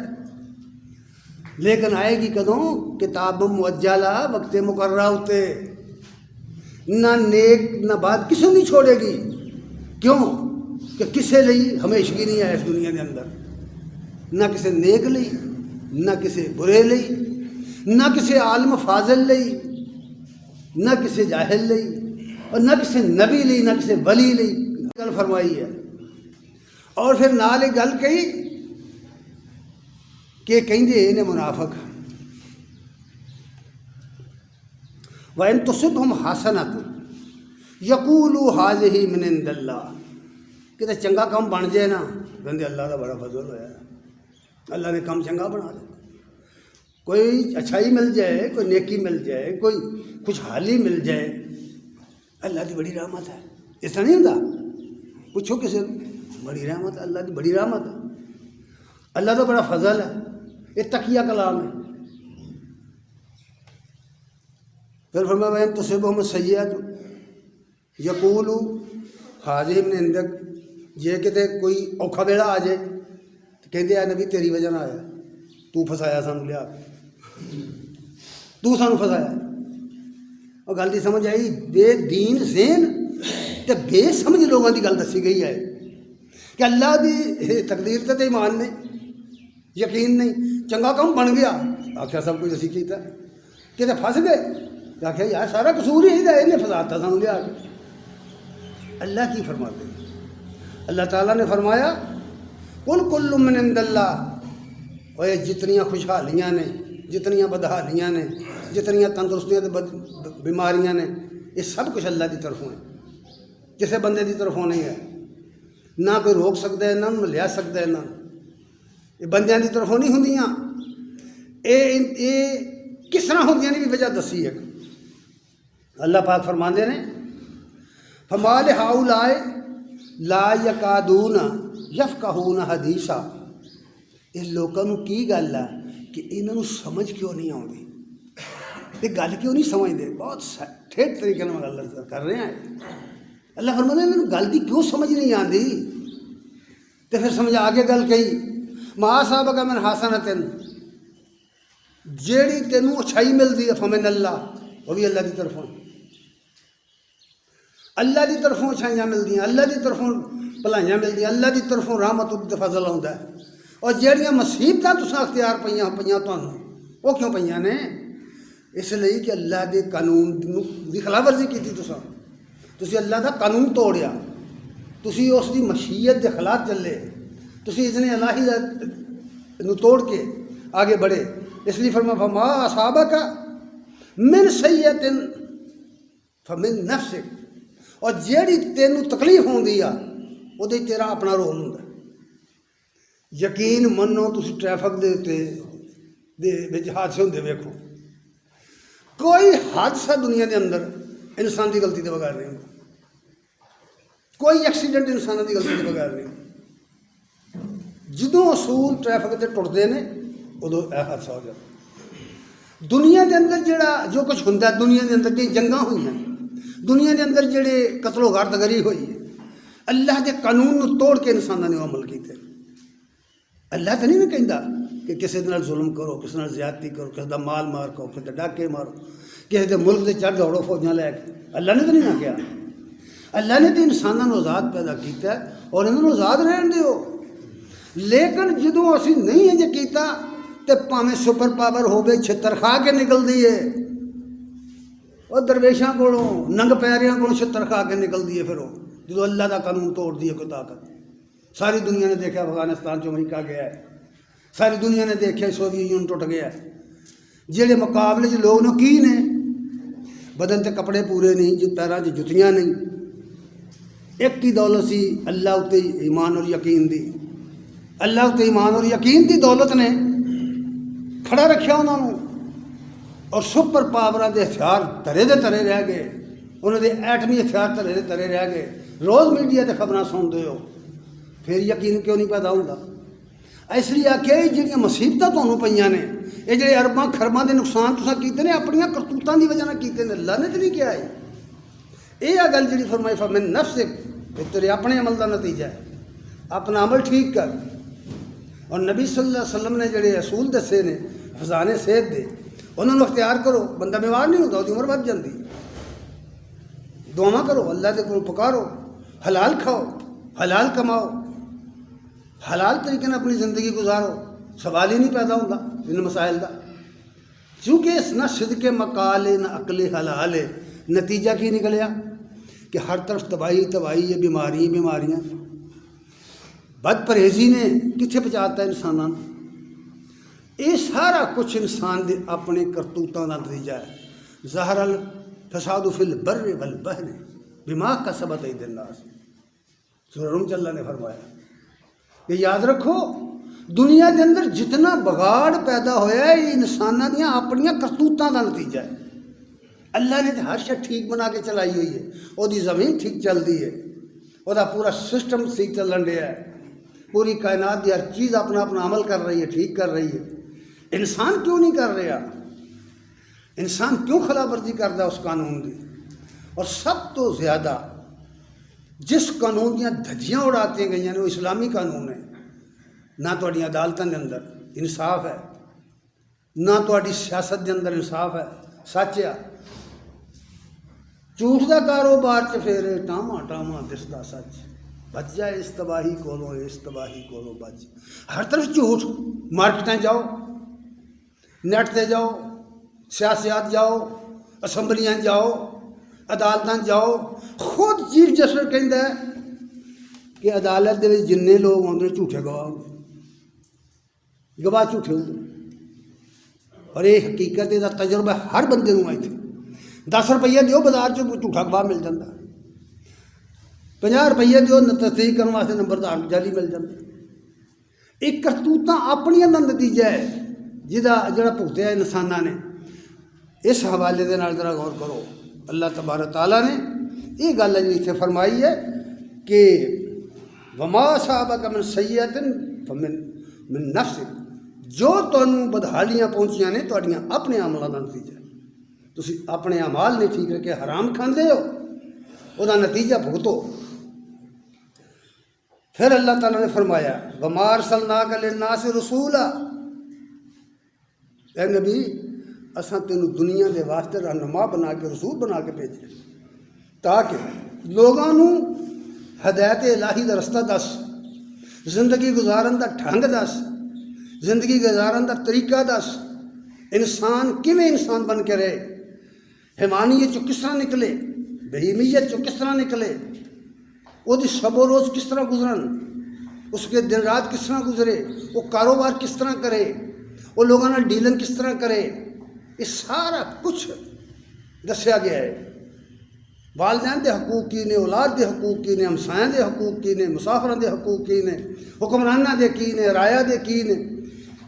لیکن آئے گی کدوں؟ کتاب مؤجلہ، وقت مقررہ ہوتے، نہ نیک نہ بات کسی نہیں چھوڑے گی۔ کیوں کہ کسے لئی ہمیشگی نہیں ہے اس دنیا کے اندر، نہ کسے نیک لئی، نہ کسے برے لئی، نہ کسے عالم فاضل لئی، نہ کسے جاہل لئی، اور نہ کسے نبی لئی، نہ کسے ولی لئی گل فرمائی ہے۔ اور پھر نال ایک گل کہی کہ کہندے نے منافق وَإِن تُصِبْهُمْ حَسَنَةٌ يَقُولُوا هَٰذِهِ مِنْ عِندِ اللَّهِ، کتے چنگا کام بن جائے نا، کہندے اللہ کا بڑا فضل ہویا ہے، اللہ نے کام چنگا بنا دیا، کوئی اچھائی مل جائے، کوئی نیکی مل جائے، کوئی خوشحالی مل جائے، اللہ کی بڑی رحمت ہے۔ اس طرح نہیں ہوتا، پوچھو کسی بڑی رحمت، اللہ کی بڑی رحمت ہے، اللہ کا بڑا فضل ہے، یہ تقیہ کلام ہے۔ پھر فرمایا وَإِن تُصِبْهُمْ سَیِّئَةٌ یقولوا هَٰذِهِ مِنْ عِندِکَ، جے کتے کوئی اوکھا ویلا آ جائے تو کہندے اے نبی تیری وجہ نہ آیا، تو پھسایا سانو لیا، تو سانو پھسایا۔ اور گل دی سمجھ آئی، بے دین ذہن تے بے سمجھ لوگوں کی گل دسی گئی ہے کہ اللہ دی تقدیر تے ایمان نہیں، یقین نہیں۔ چنگا کام بن گیا، آخیا سب کچھ اسی کیتا، کتے پھس گئے، آخیا یار سارا قصور ہی ہے، انہیں فساتا سانو لیا کے۔ اللہ کی فرماتے ہیں، اللہ تعالیٰ نے فرمایا قُلْ كُلٌّ مِّنْ عِندِ اللَّهِ، اور یہ جتنیاں خوشحالیاں نے، جتنیاں بدحالیاں نے، جتنیاں تندرستیاں بیماریاں نے، یہ سب کچھ اللہ کی طرفوں ہے، کسی بندے کی طرفوں نہیں ہے، نہ کوئی روک سکتا ہے، نہ لیا سکتا ہے، نہ یہ بندیاں کی طرفوں نہیں ہوندیاں۔ یہ کس طرح ہوندیاں نے بھی وجہ دسی ہے۔ اللہ پاک فرماندے نے فَمَا لِهَٰؤُلَاءِ لَا يَكَادُونَ يَفْقَهُونَ حَدِيثًا، اس لوگوں کی گل ہے کہ انہوں سمجھ کیوں نہیں آتی، یہ گل کیوں نہیں سمجھتے، بہت ٹھیک طریقے میں گل کر رہے ہیں۔ اللہ فرماندے انہوں گل کی کیوں سمجھ نہیں آتی، تو پھر سمجھ آگے گل کہی مَا أَصَابَكَ مِنْ حَسَنَةٍ، جیڑی تینوں اچھائی ملتی ہے فمن اللہ، وہ بھی اللہ کی طرفوں، اللہ کی طرفوں اچھائیاں ملتی ہیں، اللہ کی طرفوں بھلائیاں ملتی ہیں، اللہ کی طرفوں رحمت و فضل آتا ہے۔ اور جہڑیاں مصیبتاں تساں اختیار پئیاں تانوں، وہ کیوں پئیاں نے؟ اس لیے کہ اللہ کے قانون کی خلاف ورزی کی تسی اللہ کا قانون توڑیا، تسی اس کی مشیت کے خلاف چلے، تسی اذن الہی نو توڑ کے آگے بڑھے۔ اس لیے فرمایا فما اصابک من سیئۃ فمن نفسک، اور جیڑی تینوں تکلیف ہوندی آ وہ تیرا اپنا رول ہوندا، ਯਕੀਨ ਮੰਨੋ, ਤੁਸੀਂ ਟ੍ਰੈਫਿਕ ਦੇ ਉੱਤੇ ਦੇ ਵਿੱਚ ਹਾਦਸੇ ਹੁੰਦੇ ਵੇਖੋ, ਕੋਈ ਹਾਦਸਾ ਦੁਨੀਆ ਦੇ ਅੰਦਰ ਇਨਸਾਨ ਦੀ ਗਲਤੀ ਦੇ ਬਗੈਰ ਨਹੀਂ ਹੁੰਦਾ, ਕੋਈ ਐਕਸੀਡੈਂਟ ਇਨਸਾਨਾਂ ਦੀ ਗਲਤੀ ਦੇ ਬਗੈਰ ਨਹੀਂ। ਜਦੋਂ ਅਸੂਲ ਟ੍ਰੈਫਿਕ ਤੇ ਟੁੱਟਦੇ ਨੇ ਉਦੋਂ ਇਹ ਹਾਦਸਾ ਹੋ ਜਾਂਦਾ। ਦੁਨੀਆ ਦੇ ਅੰਦਰ ਜਿਹੜਾ ਜੋ ਕੁਝ ਹੁੰਦਾ, ਦੁਨੀਆ ਦੇ ਅੰਦਰ ਕਈ ਜੰਗਾਂ ਹੋਈਆਂ, ਦੁਨੀਆ ਦੇ ਅੰਦਰ ਜਿਹੜੇ ਕਤਲੋ ਗਾਰਤਗਰੀ ਹੋਈ ਹੈ, ਅੱਲਾਹ ਦੇ ਕਾਨੂੰਨ ਨੂੰ ਤੋੜ ਕੇ ਇਨਸਾਨਾਂ ਨੇ ਅਮਲ ਕੀਤੇ। ਅੱਲਾਹ ਤਾਂ ਨਹੀਂ ਕਹਿੰਦਾ کہ کسی نال ظلم کرو، کسی نال زیادتی کرو، کسی دا مال مار کرو، کسی دا ڈاکے مارو، کسی دے ملک دے چڑھ دوڑو فوجاں لے کے۔ اللہ نے تو نہیں نہ کیا، اللہ نے تو انسانوں کو آزاد پیدا کیتا ہے اور انہوں نے آزاد رہن دیو۔ لیکن جدوں اسی نہیں ہے جے کیتا تے پاویں سپر پاور ہوے چھتر کھا کے نکل دی ہے، اور درویشاں کولوں ننگ پیریاں کولوں چھتر کھا کے نکل دی ہے۔ پھر وہ جدوں اللہ دا قانون توڑ دی ہے کوئی طاقت۔ ساری دنیا نے دیکھا افغانستان جو امریکہ گیا ہے، ساری دنیا نے دیکھا سوویت یونین ٹوٹ گیا ہے۔ جہے مقابلے چ لوگ نے کی نے، بدن تے کپڑے پورے نہیں، پیراں چ جتیاں نہیں، ایک ہی دولت سی اللہ اتے ایمان اور یقین دی۔ اللہ اتے ایمان اور یقین دی دولت نے کھڑا رکھیا انہوں نے، اور سپر پاوراں دے ہتھیار ترے دے ترے رہ گئے، انہوں دے ایٹمی ہتھیار ترے دے ترے رہ گئے۔ روز میڈیا تے خبراں سنتے ہو، پھر یقین کیوں نہیں پیدا ہوتا؟ اس لیے آخیا یہ جہاں مصیبتاں تمہیں پہ نے، یہ جڑے ارباں خرباں دے نقصان تساں کیتے نے اپنی کرتوتاں دی وجہ نال کیتے نے، اللہ نے تو نہیں کیا ہے۔ یہ گل جی فرمائی فمن نفسک، یہ تیرے اپنے عمل کا نتیجہ ہے، اپنا عمل ٹھیک کر۔ اور نبی صلی اللہ علیہ وسلم نے جڑے اصول دسے نے حفظان صحت دے، انہوں نے اختیار کرو، بندہ بیمار نہیں ہوتا، وہ عمر بڑھ جاتی۔ دعا کرو، اللہ کے کول پکارو، حلال کھاؤ، حلال کماؤ، حلال طریقے سے اپنی زندگی گزارو، سوال ہی نہیں پیدا ہوتا ان مسائل کا۔ چونکہ اس نہ صدق مقال نہ عقل حلال ہے، نتیجہ کی نکلیا کہ ہر طرف تباہی تباہی ہے، بیماری بیماریاں۔ بد پرہیزی نے کتنے پہنچاتا ہے انسانوں نے؟ یہ سارا کچھ انسان دے اپنے کرتوتاں کا نتیجہ ہے۔ ظہر الفساد فی البر والبحر بما کسبت ایدی الناس، سورہ روم چ اللہ نے فرمایا کہ یاد رکھو دنیا کے اندر جتنا بگاڑ پیدا ہویا ہے یہ انسانوں دیا اپنی کرتوتاں کا نتیجہ ہے۔ اللہ نے تو ہر شے ٹھیک بنا کے چلائی ہوئی ہے، وہ زمین ٹھیک چلتی ہے، وہ پورا سسٹم ٹھیک چلن رہا ہے، پوری کائنات کی ہر چیز اپنا اپنا عمل کر رہی ہے، ٹھیک کر رہی ہے۔ انسان کیوں نہیں کر رہا؟ انسان کیوں خلا ورزی کرتا اس قانون کی؟ اور سب تو زیادہ جس قانون دیا دھجیاں اڑاتی گئی ہیں وہ اسلامی قانون ہے۔ نہ تہاڈیاں عدالتاں دے اندر انصاف ہے، نہ تہاڈی سیاست دے اندر انصاف ہے، سچ ہے۔ جھوٹ دا کاروبار چ پھر ٹاما ٹاما دسدا سچ، بچ جائے اس تباہی کولوں، اس تباہی کولوں بچ۔ ہر طرف جھوٹ، مارکیٹاں جاؤ، نیٹ تے جاؤ، سیاسیات جاؤ، اسمبلیاں جاؤ، عدالتاں جاؤ۔ خود چیف جسٹس کہندا ہے کہ عدالت دے وچ جننے لوگ آندے جھوٹے گواہ ہوندے، گواہ جھوٹے ہوندے، اور یہ حقیقت دا تجربہ ہر بندے نوں آئی تھی۔ 10 روپیہ دیو بازار چ جھوٹا گواہ مل جاتا، 50 روپیہ دیو تصدیق کرنے واسطے نمبردار جعلی مل جاتا۔ ایک کرتوتاں اپنیاں دا نتیجہ ہے جڑا بھگتیا انساناں نے۔ اس حوالے دے نال ذرا غور کرو، اللہ تبارک تعالیٰ نے یہ گل اتنے فرمائی ہے کہ وما اصابک من سیئۃ فمن نفسک، جو تمہیں بدحالیاں پہنچیاں نے تہاڈیاں اپنے عملاں کا نتیجہ ہے۔ تسی اپنے اعمال نہیں ٹھیک رکھے، حرام کھاندے ہو، وہ نتیجہ بھگتو۔ پھر اللہ تعالیٰ نے فرمایا وما ارسلناک للناس رسولا، اے نبی اساں تینوں دنیا دے واسطے رہنما بنا کے، رسول بنا کے بھیجے تاکہ لوگاں نوں ہدایت الہی دا رستہ دس، زندگی گزارن دا ڈھنگ دس، زندگی گزارن دا طریقہ دس، انسان کیویں انسان بن کے رہے، حیوانیت چوں کس طرح نکلے، بہیمیت چوں کس طرح نکلے، وہ دی شب و روز کس طرح گزرن، اس کے دن رات کس طرح گزرے، وہ کاروبار کس طرح کرے، وہ لوگوں نال ڈیلنگ کس طرح کرے، یہ سارا کچھ دسیا گیا ہے۔ والدین دے حقوق کی نے، اولاد دے حقوق کی نے، ہمسایاں دے حقوق کی نے، مسافراں دے حقوق کی نے، حکمراناں دے کی نے، رایا دے کی نے،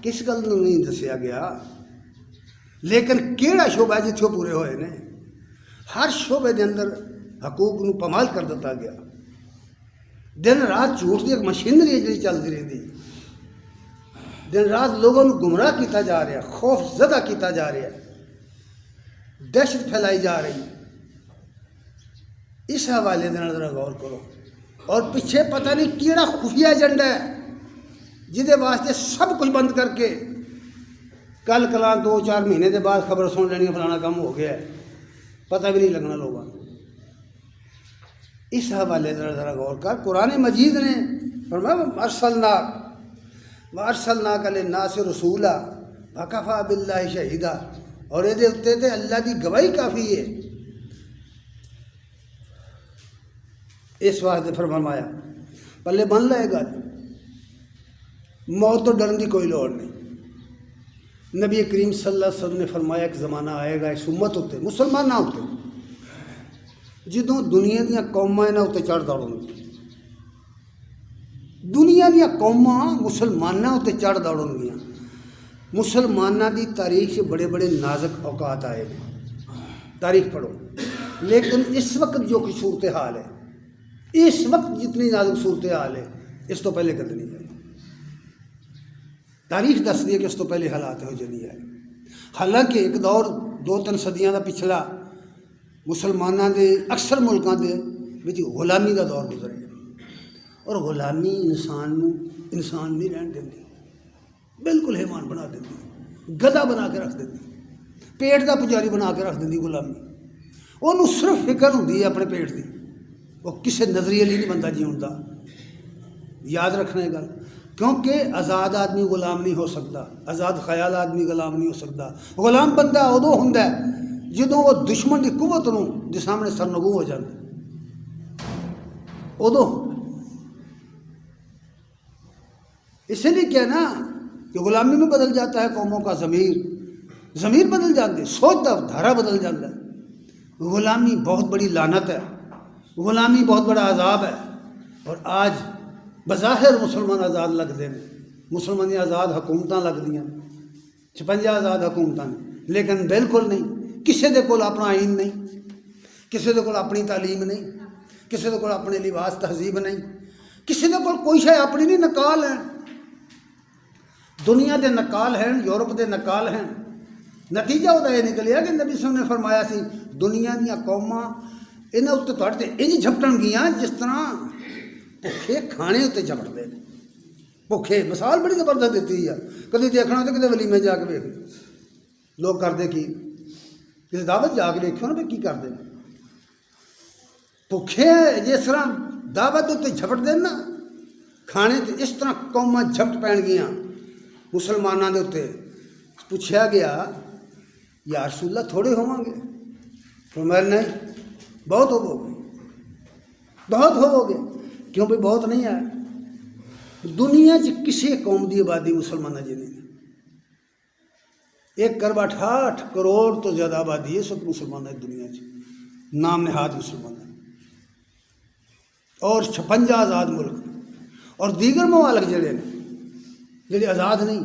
کس گل نوں نہیں دسیا گیا۔ لیکن کیڑا شعبہ ہے جتھے پورے ہوئے نے؟ ہر شعبے دے اندر حقوق نوں پامال کر دتا گیا۔ دن رات جھوٹ دی ایک مشینری ہے جڑی چلتی رہتی، دن رات لوگوں کو گمراہ کیتا جا رہا ہے، خوف زدہ کیتا جا رہا ہے، دہشت پھیلائی جا رہی ہے۔ اس حوالے دے ذرا غور کرو۔ اور پیچھے پتہ نہیں کیڑا خفیہ ایجنڈا ہے جہدے واسطے سب کچھ بند کر کے کل کلاں 2-4 مہینے کے بعد خبر سن لینی فلانا کام ہو گیا ہے، پتہ بھی نہیں لگنا لوگوں کو۔ اس حوالے ذرا غور کر۔ قرآن مجید نے فرمایا وَأَرْسَلْنَاكَ لِلنَّاسِ رَسُولًا وَكَفَىٰ بِاللَّهِ شَهِيدًا، اور یہ اتنے تے اللہ دی گواہی کافی ہے۔ اس واسطے فرمایا پلے بن لائے گا، موت تو ڈرن کی کوئی لوڑ نہیں۔ نبی کریم صلی اللہ علیہ وسلم نے فرمایا ایک زمانہ آئے گا اس امت ہوتے مسلمان نہ ہوتے جدوں دنیا دیا قوماں انہاں اتنے چڑھ دوڑن گی، دنیا دیا قوماں مسلماناں اتنے چڑھ دوڑن گیا۔ مسلماناں دی تاریخ بڑے بڑے نازک اوقات آئے ہیں، تاریخ پڑھو۔ لیکن اس وقت جو کچھ صورتحال ہے، اس وقت جتنی نازک صورتحال ہے، اس تو پہلے کدی نہیں آئی۔ تاریخ دس دی ہے کہ اس تو پہلے حالات ہو جانی آئے۔ حالانکہ ایک دور 2-3 صدیاں دا پچھلا مسلمانوں دے اکثر ملکوں دے وچ غلامی دا دور گزرے، اور غلامی انسان نہیں رہن دیندی، بالکل حیوان بنا دیندی، گدھا بنا کے رکھ دیندی، پیٹ دا پجاری بنا کے رکھ دیندی غلامی۔ انہوں صرف فکر ہوندی ہے اپنے پیٹ دی، وہ کسے نظریے لی نہیں بندہ جیون دا۔ یاد رکھنا ہے گل، کیونکہ آزاد آدمی غلام نہیں ہو سکتا، آزاد خیال آدمی غلام نہیں ہو سکتا۔ غلام بندہ ادو ہوندا ہے جدوں وہ دشمن کی قوت نوں دے سامنے سرنگو ہو جاتا، ادو۔ اسی لیے کیا نا کہ غلامی میں بدل جاتا ہے قوموں کا ضمیر بدل جاتے ہیں، سوچ دا دھارا بدل جاتا ہے۔ غلامی بہت بڑی لعنت ہے، غلامی بہت بڑا عذاب ہے۔ اور آج بظاہر مسلمان آزاد لگتے ہیں، مسلمان دی آزاد حکومتاں لگدیاں، 56 آزاد حکومتاں نے، لیکن بالکل نہیں۔ کسی دے کول اپنا آئین نہیں، کسی دے کول اپنی تعلیم نہیں، کسی دے کول اپنے لباس تہذیب نہیں، کسی دے کول کوئی شے اپنی نہیں۔ نقال ہیں، دنیا دے نقال ہیں، یورپ دے نقال ہیں۔ نتیجہ وہ یہ نکلیا کہ نبی صلی اللہ علیہ وسلم نے فرمایا سی دنیا دیا قوماں انہاں اتنے تھوڑے تے انج جھپٹن گیاں جس طرح بھوکھے کھانے اتنے جھپٹتے ہیں۔ بھوکھے مثال بڑی زبردست دیتی ہے، کدی دیکھنا تو کدی ولیمے جا کے ویکھ لوگ کرتے کی، کسی دعوت جا کے دیکھو نا بھی کی کرتے ہیں۔ بھوکھے جس طرح دعوت اتنے جھپٹ دین نا کھانے تے، اس طرح قوماں جھپٹ پین گیاں مسلمانوں کے اتنے۔ پوچھا گیا یا رسول اللہ تھوڑے ہوں گے؟ فرمایا نہیں، بہت ہو گے، بہت ہو گے۔ کیوں بھائی بہت نہیں ہے؟ دنیا کسی قوم کی آبادی مسلمانوں جی نہیں، 1.68 کروڑ تو زیادہ آبادی ہے اس وقت مسلمانوں کی دنیا نام نہاد مسلمان، اور 56 آزاد ملک، اور دیگر ممالک جڑے نے جڑے آزاد نہیں،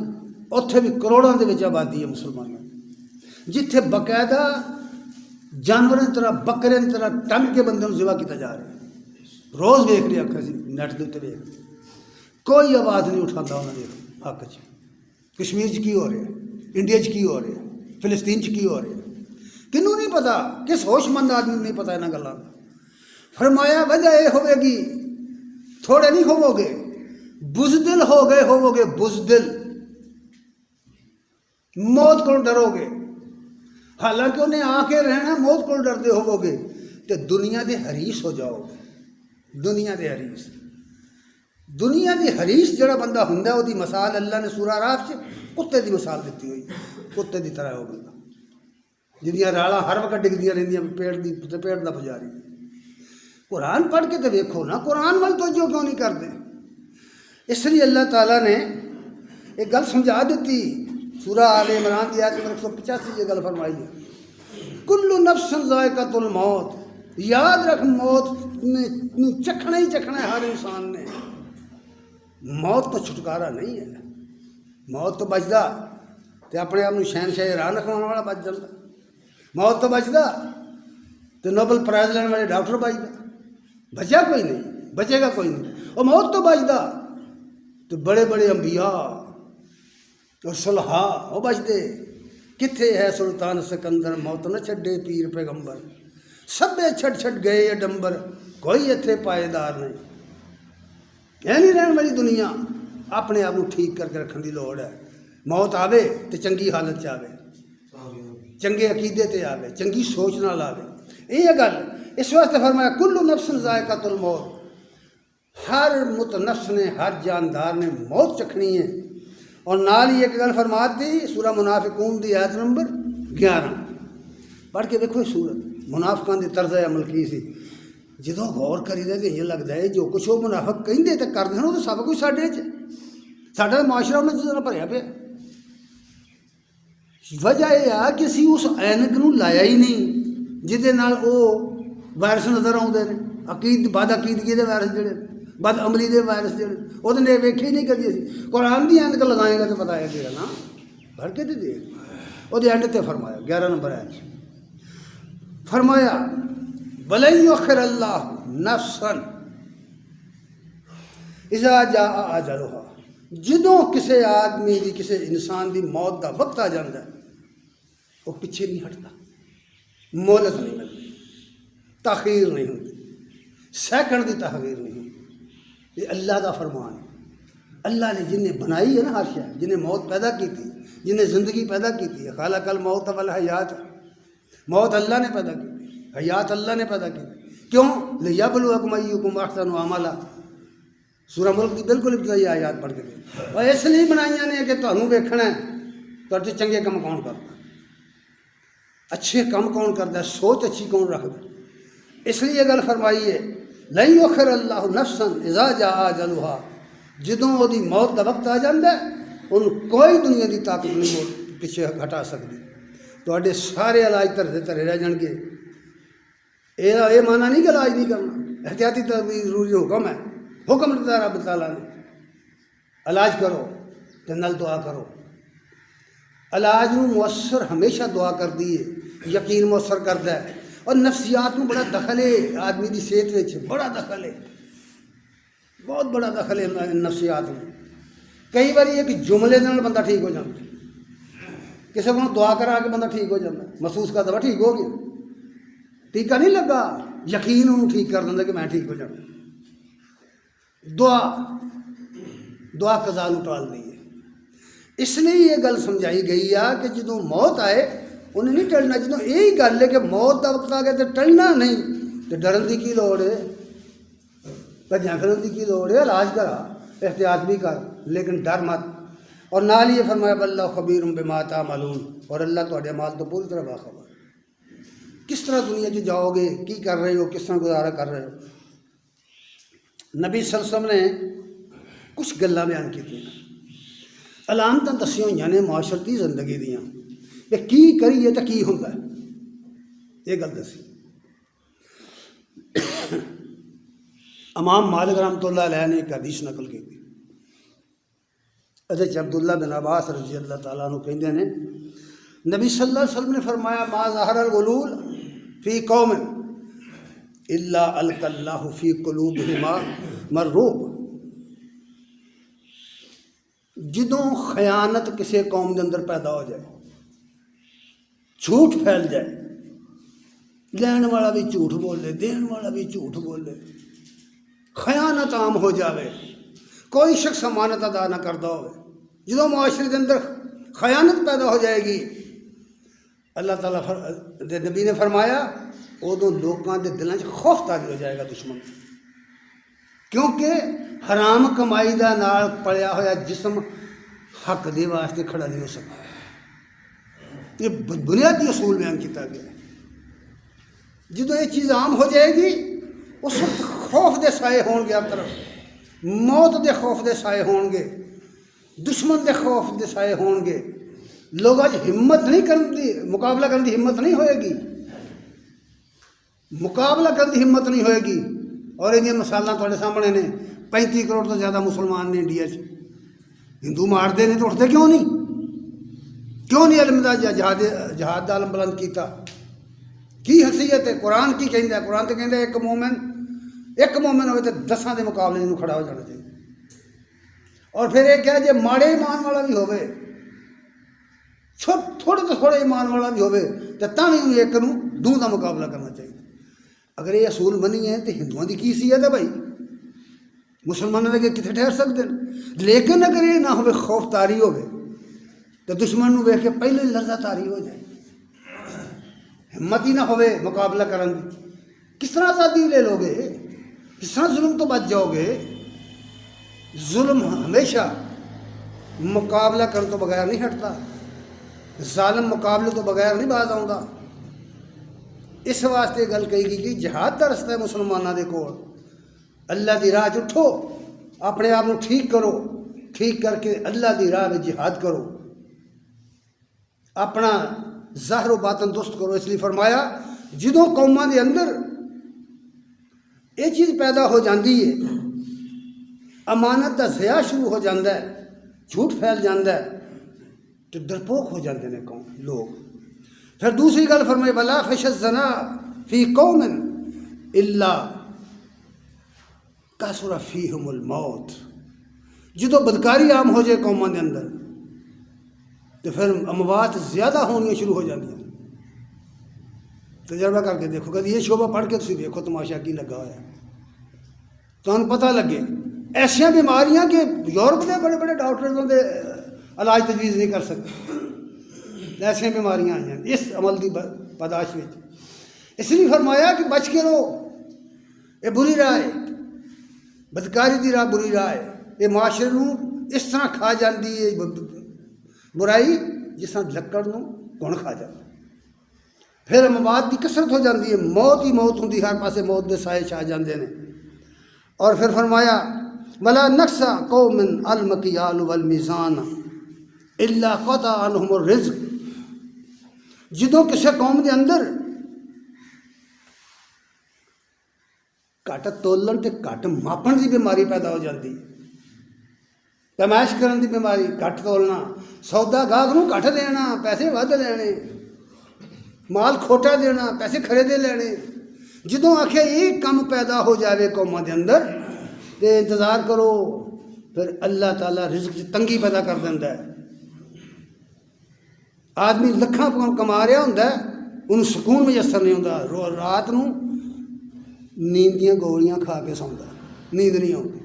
اتنے بھی کروڑوں کے وچ آبادی ہے مسلمانوں، جتھے باقاعدہ جانوروں کی طرح بکرے کی طرح ٹنگ کے بندے ذبح کیا جا رہا ہے۔ روز ویکھ لیا کسی نیٹ کے اتنے ویکھ، کوئی آواز نہیں اٹھاتا انہوں نے حق چ۔ کشمیر کی ہو رہا ہے، انڈیا کی ہو رہا ہے، فلسطین کی ہو رہا ہے، کنوں نہیں پتا، کس ہوش مند آدمی نہیں پتا یہاں گلوں کا۔ فرمایا وجہ یہ ہوے گی، تھوڑے نہیں ہوو گے، بزدل ہو گئے ہوو گے، بزدل، موت کو ڈرو گے۔ حالانکہ انہیں آ کے رہنا موت کو ڈرتے ہوو گے تو دنیا دے حریص ہو جاؤ گے۔ دنیا دے حریص، دنیا دی حریص جڑا بندہ ہوندا وہ دی مثال اللہ نے سورہ اعراف سے کتے دی مثال دیتی ہوئی، کتے دی طرح ہے وہ بندہ جنیاں راڑاں ہر وقت ڈگدیاں رہندیاں پیٹ دا پجاری۔ قرآن پڑھ کے تو دیکھو نا، قرآن وال توجہ کیوں نہیں کرتے؟ اس لیے اللہ تعالیٰ نے ایک گل سمجھا دیتی، سورہ آل عمران کی آیت نمبر 185 یہ گل فرمائی ہے، کل نفس ذائقۃ الموت، یاد رکھ موت نے چکھنا ہی چکھنا ہے ہر انسان نے. موت تو چھٹکارا نہیں ہے. موت تو بچدا تو اپنے آپ شہنشاہ راہ رکھوانے والا بچ جاتا. موت تو بچدا تو نوبل پرائز لینے والے ڈاکٹر بچدا. بچا کوئی نہیں, بچے گا کوئی نہیں. اور موت تو بچدا تو بڑے بڑے انبیاء اور صلحاء وہ بچتے. کتھے ہے سلطان سکندر موت نہ چھڈے پیر پیغمبر. سبے چھٹ چھٹ گئے یہ ڈمبر کوئی اتھے پائیدار نہیں. نہیں رہن والی دنیا اپنے آپ کو ٹھیک کر کے رکھنے کی لوڑ ہے. موت آوے تو چنگی حالت آوے, چنگے عقیدے تے آوے, چنگی سوچ نال آوے. یہ گل اس واسطے فرمایا کل نفس ذائقۃ الموت. ہر متنفس نے, ہر جاندار نے موت چکھنی ہے. اور نال ہی ایک گل فرما دی سورہ منافقون دی آیت نمبر 11 پڑھ کے دیکھو. یہ سورت منافقان دی طرز عمل کی سی. جدوں غور کری دے تو یہ لگتا ہے جو کچھ وہ منافق کہندے تے کردے ہیں وہ تو سب کچھ ساڈے چ. ساڈا معاشرہ انہاں چیزاں نال بھریا پیا. وجہ یہ ہے کہ اسی اس اینک نو لایا ہی نہیں جہدے نال وہ وائرس نظر آتے ہیں. بد عقیدگی دے وائرس جڑے, بد عملی دے وائرس جڑے وہ ویکھے ہی نہیں کدی. اسی قرآن دی اینک لگائے گا تو پتا ہے تیرا نا بھر کے دے وہ اینڈ تے فرمایا 11 نمبر ہے فرمایا وَلَن يُؤَخِّرَ اللَّهُ نَفْسًا اِذَا جَاءَ أَجَلُهَا. جدوں کسے آدمی دی کسے انسان دی موت دا وقت آ جاندہ ہے وہ پیچھے نہیں ہٹتا, مہلت نہیں ملتی, تاخیر نہیں ہوتی, سیکنڈ دی تاخیر نہیں ہوتی. یہ اللہ دا فرمان ہے. اللہ نے جن نے بنائی ہے نا ہر شے, جن نے موت پیدا کی تھی, جن نے زندگی پیدا کی تھی. خالق الموت والحیات, موت اللہ نے پیدا کی, حیات اللہ نے پیدا کی. کیوں؟ لِیَبْلُوَکُمْ أَیُّکُمْ أَحْسَنُ عَمَلًا. سورہ ملک کی بالکل ابتدائی آیات پڑھ کے دے. اور اس لیے بنائیاں نے کہ تمہیں ویکھنا ہے تہاڈے چنگے کم کون کرتا, اچھے کم کون کرتا ہے, سوچ اچھی کون رکھتا. اس لیے گل فرمائی ہے لَن يُؤَخِّرَ اللَّهُ نَفْسًا إِذَا جَاءَ أَجَلُهَا. جدوں وہ دی موت دا وقت آ جاندہ ہے انہوں کوئی دنیا دی طاقت نہیں پیچھے ہٹا سکتی. تہاڈے سارے علاج ترے ترے رہ جان گے. یہ مانا نہیں کہ علاج نہیں کرنا, احتیاطی تدبیر ضروری حکم ہے. حکم دیتا رب تعالیٰ نے علاج کرو تو نل دعا کرو. علاج نو مؤثر ہمیشہ دعا کر دی ہے, یقین مؤثر کرتا ہے. اور نفسیات میں بڑا دخل ہے, آدمی کی صحت میں بڑا دخل ہے, بہت بڑا دخل ہے نفسیات میں. کئی بار یہ کہ جملے نال بندہ ٹھیک ہو جاتا, کسی کو دعا کرا کے بندہ ٹھیک ہو جاتا, محسوس کرتا وہ ٹھیک ہو گیا, ٹیکہ نہیں لگا, یقین انہوں ٹھیک کر دینا کہ میں ٹھیک ہو جانا. دعا قضا نو ٹال دی ہے. اس لیے یہ گل سمجھائی گئی ہے کہ جدوں موت آئے انہیں نہیں ٹلنا. جدوں یہی گل ہے کہ موت کا وقت آ گیا تو ٹلنا نہیں, تو ڈرن کی کی لوڑ ہے, بھجن پھرن کی لوڑ ہے. علاج کرا, احتیاط بھی کر, لیکن ڈر مت. اور نال یہ فرمایا واللہ خبیر بما تعملون, اور اللہ تہاڈے اعمال تو پوری طرح باخبر. کس طرح دنیا چ جاؤ گے, کی کر رہے ہو, کس طرح گزارا کر رہے ہو. نبی صلی اللہ علیہ وسلم نے کچھ گلاں بیان کی تھیں, علامتاں دسیاں ہوئی نے معاشرتی زندگی دیاں کہ کی کریے تو کی ہوتا ہے. یہ گل دسی. امام مالک رحمۃ اللہ علیہ نے ایک حدیث نقل کی تھی. حضرت عبداللہ بن عباس رضی اللہ تعالیٰ عنہ کہندے ہیں نبی صلی اللہ علیہ وسلم نے فرمایا ما ظہر الغلول فی قوم الا القى اللہ فی قلوبہم مرعوب. جدوں خیانت کسی قوم کے اندر پیدا ہو جائے, جھوٹ پھیل جائے, لین والا بھی جھوٹ بولے, دین والا بھی جھوٹ بولے, خیانت عام ہو جاوے, کوئی شخص امانت ادا نہ کرتا ہو, جدوں معاشرے کے اندر خیانت پیدا ہو جائے گی, اللہ تعالیٰ نبی نے فرمایا ادو لوگوں کے دلوں سے خوف تاری ہو جائے گا دشمن, کیونکہ حرام کمائی دا نال پڑیا ہوا جسم حق دے واسطے کھڑا نہیں ہو سکتا. یہ بنیادی اصول بیان کیا گیا ہے. جدو یہ چیز عام ہو جائے گی اس وقت خوف دے سائے ہون گے, ہر طرف موت دے خوف دے سائے ہون گے, دشمن دے خوف دے سائے ہون گے. لوگ اج ہمت نہیں کرن دی, مقابلہ کرنے کی ہمت نہیں ہوئے گی. ਮੁਕਾਬਲਾ ਕਰਨ ਦੀ ਹਿੰਮਤ ਨਹੀਂ ਹੋਏਗੀ। ਔਰ ਇਹਦੀਆਂ ਮਿਸਾਲਾਂ ਤੁਹਾਡੇ ਸਾਹਮਣੇ ਨੇ। 35 ਕਰੋੜ ਤੋਂ ਜ਼ਿਆਦਾ ਮੁਸਲਮਾਨ ਨੇ ਇੰਡੀਆ 'ਚ। ਹਿੰਦੂ ਮਾਰਦੇ ਨੇ ਤਾਂ ਉੱਠਦੇ ਕਿਉਂ ਨਹੀਂ? ਕਿਉਂ ਨਹੀਂ ਇਲਮ ਦਾ ਜਹਾਦ ਦਾ ਆਲਮ ਬੁਲੰਦ ਕੀਤਾ? ਕੀ ਹਸੀਅਤ ਹੈ? ਕੁਰਾਨ ਕੀ ਕਹਿੰਦਾ? ਕੁਰਾਨ ਤਾਂ ਕਹਿੰਦਾ ਇੱਕ ਮੂਮਨ ਹੋਵੇ ਤਾਂ 10 ਦੇ ਮੁਕਾਬਲੇ ਨੂੰ ਖੜਾ ਹੋ ਜਾਣਾ ਚਾਹੀਦਾ। ਔਰ ਫਿਰ ਇਹ ਕਿਹਾ ਜੇ ਮਾੜੇ ਈਮਾਨ ਵਾਲਾ ਵੀ ਹੋਵੇ, ਥੋੜੇ ਤੋਂ ਥੋੜੇ ਈਮਾਨ ਵਾਲਾ ਵੀ ਹੋਵੇ ਤਾਂ ਵੀ ਉਹਨੂੰ ਇੱਕ ਨੂੰ ਦੋ ਦਾ ਮੁਕਾਬਲਾ ਕਰਨਾ ਚਾਹੀਦਾ। ਅਗਰ ਇਹ ਅਸੂਲ ਮੰਨੀਏ ਤਾਂ ਹਿੰਦੂਆਂ ਦੀ ਕੀ ਸੀਅਤ ਹੈ ਭਾਈ? ਮੁਸਲਮਾਨਾਂ ਦੇ ਕਿੱਥੇ ਠਹਿਰ ਸਕਦੇ ਨੇ? ਲੇਕਿਨ ਅਗਰ ਇਹ ਨਾ ਹੋਵੇ, ਖੌਫ ਤਾਰੀ ਹੋਵੇ, ਤਾਂ ਦੁਸ਼ਮਣ ਨੂੰ ਵੇਖ ਕੇ ਪਹਿਲੇ ਲਰਜ਼ਾ ਤਾਰੀ ਹੋ ਜਾਏ, ਹਿੰਮਤ ਹੀ ਨਾ ਹੋਵੇ ਮੁਕਾਬਲਾ ਕਰਨ ਦੀ, ਕਿਸ ਤਰ੍ਹਾਂ ਆਜ਼ਾਦੀ ਲੈ ਲੋਗੇ? ਕਿਸ ਤਰ੍ਹਾਂ ਜ਼ੁਲਮ ਤੋਂ ਬਚ ਜਾਓਗੇ? ਜ਼ੁਲਮ ਹਮੇਸ਼ਾ ਮੁਕਾਬਲਾ ਕਰਨ ਤੋਂ ਬਗੈਰ ਨਹੀਂ ਹਟਦਾ। ਜ਼ਾਲਮ ਮੁਕਾਬਲੇ ਤੋਂ ਬਗੈਰ ਨਹੀਂ ਬਾਜ਼ ਆਉਂਦਾ। ਇਸ ਵਾਸਤੇ ਗੱਲ ਕਹੀ ਗਈ ਕਿ ਜਹਾਦ ਦਾ ਰਸਤਾ ਹੈ ਮੁਸਲਮਾਨਾਂ ਦੇ ਕੋਲ। ਅੱਲਾ ਦੀ ਰਾਹ 'ਚ ਉੱਠੋ, ਆਪਣੇ ਆਪ ਨੂੰ ਠੀਕ ਕਰੋ, ਠੀਕ ਕਰਕੇ ਅੱਲਾ ਦੀ ਰਾਹ ਵਿੱਚ ਜਿਹਾਦ ਕਰੋ, ਆਪਣਾ ਜ਼ਾਹਿਰ ਬਾਤਨ ਦੁਰਸਤ ਕਰੋ। ਇਸ ਲਈ ਫਰਮਾਇਆ ਜਦੋਂ ਕੌਮਾਂ ਦੇ ਅੰਦਰ ਇਹ ਚੀਜ਼ ਪੈਦਾ ਹੋ ਜਾਂਦੀ ਹੈ, ਅਮਾਨਤ ਦਾ ਜ਼ਾਇਆ ਸ਼ੁਰੂ ਹੋ ਜਾਂਦਾ ਹੈ, ਝੂਠ ਫੈਲ ਜਾਂਦਾ ਹੈ, تو ڈرپوک ہو جاتے ہیں قوم لوگ۔ پھر دوسری گل فرمائی ولا فش الزنا فی قوم الا کثر فیہم الموت۔ جدو بدکاری عام ہو جائے قوموں کے اندر تو پھر اموات زیادہ ہونی شروع ہو جاتی ہیں۔ تجربہ کر کے دیکھو، کبھی یہ شعبہ پڑھ کے تسی دیکھو تماشا کی لگا ہوا ہے، تو انہوں پتہ لگے ایسا بیماریاں کہ یورپ کے بڑے بڑے ڈاکٹر دے علاج تجویز نہیں کر سکتے، ایسے بیماریاں آئی ہیں اس عمل کی پاداش میں۔ اس لیے فرمایا کہ بچ کے رہو، یہ بری راہ ہے، بدکاری دی راہ بری راہ ہے، یہ معاشرے نوں اس طرح کھا جاندی ہے برائی جس طرح لکڑ نوں گھن کھا جاتا۔ پھر اموات کی کثرت ہو جاتی ہے، موت ہی موت ہوتی، ہر پاسے موت دے سائے چھا جاندے نے۔ اور پھر فرمایا ولا نقصا قوم المکیال والمیزان الا قطع عنہم الرزق۔ جدوں کسی قوم دے اندر گھٹ تولن تے گھٹ ماپن دی بیماری پیدا ہو جاتی، پیمائش کرن دی بیماری، گھٹ تولنا، سودا گاہک نوں گھٹ دینا، پیسے ود لینے، مال کھوٹا دینا، پیسے کھڑے دے لینے۔ جدوں آخیا یہ کم پیدا ہو جاوے قوماں دے اندر تے انتظار کرو، پھر اللہ تعالیٰ رزق کی تنگی پیدا کر دینا ہے۔ آدمی لکھاں کما رہا ہوں، انہوں سکون میسر نہیں ہوتا، رات نوں نیند دیاں گولیاں کھا کے سوندا، نیند نہیں آتی۔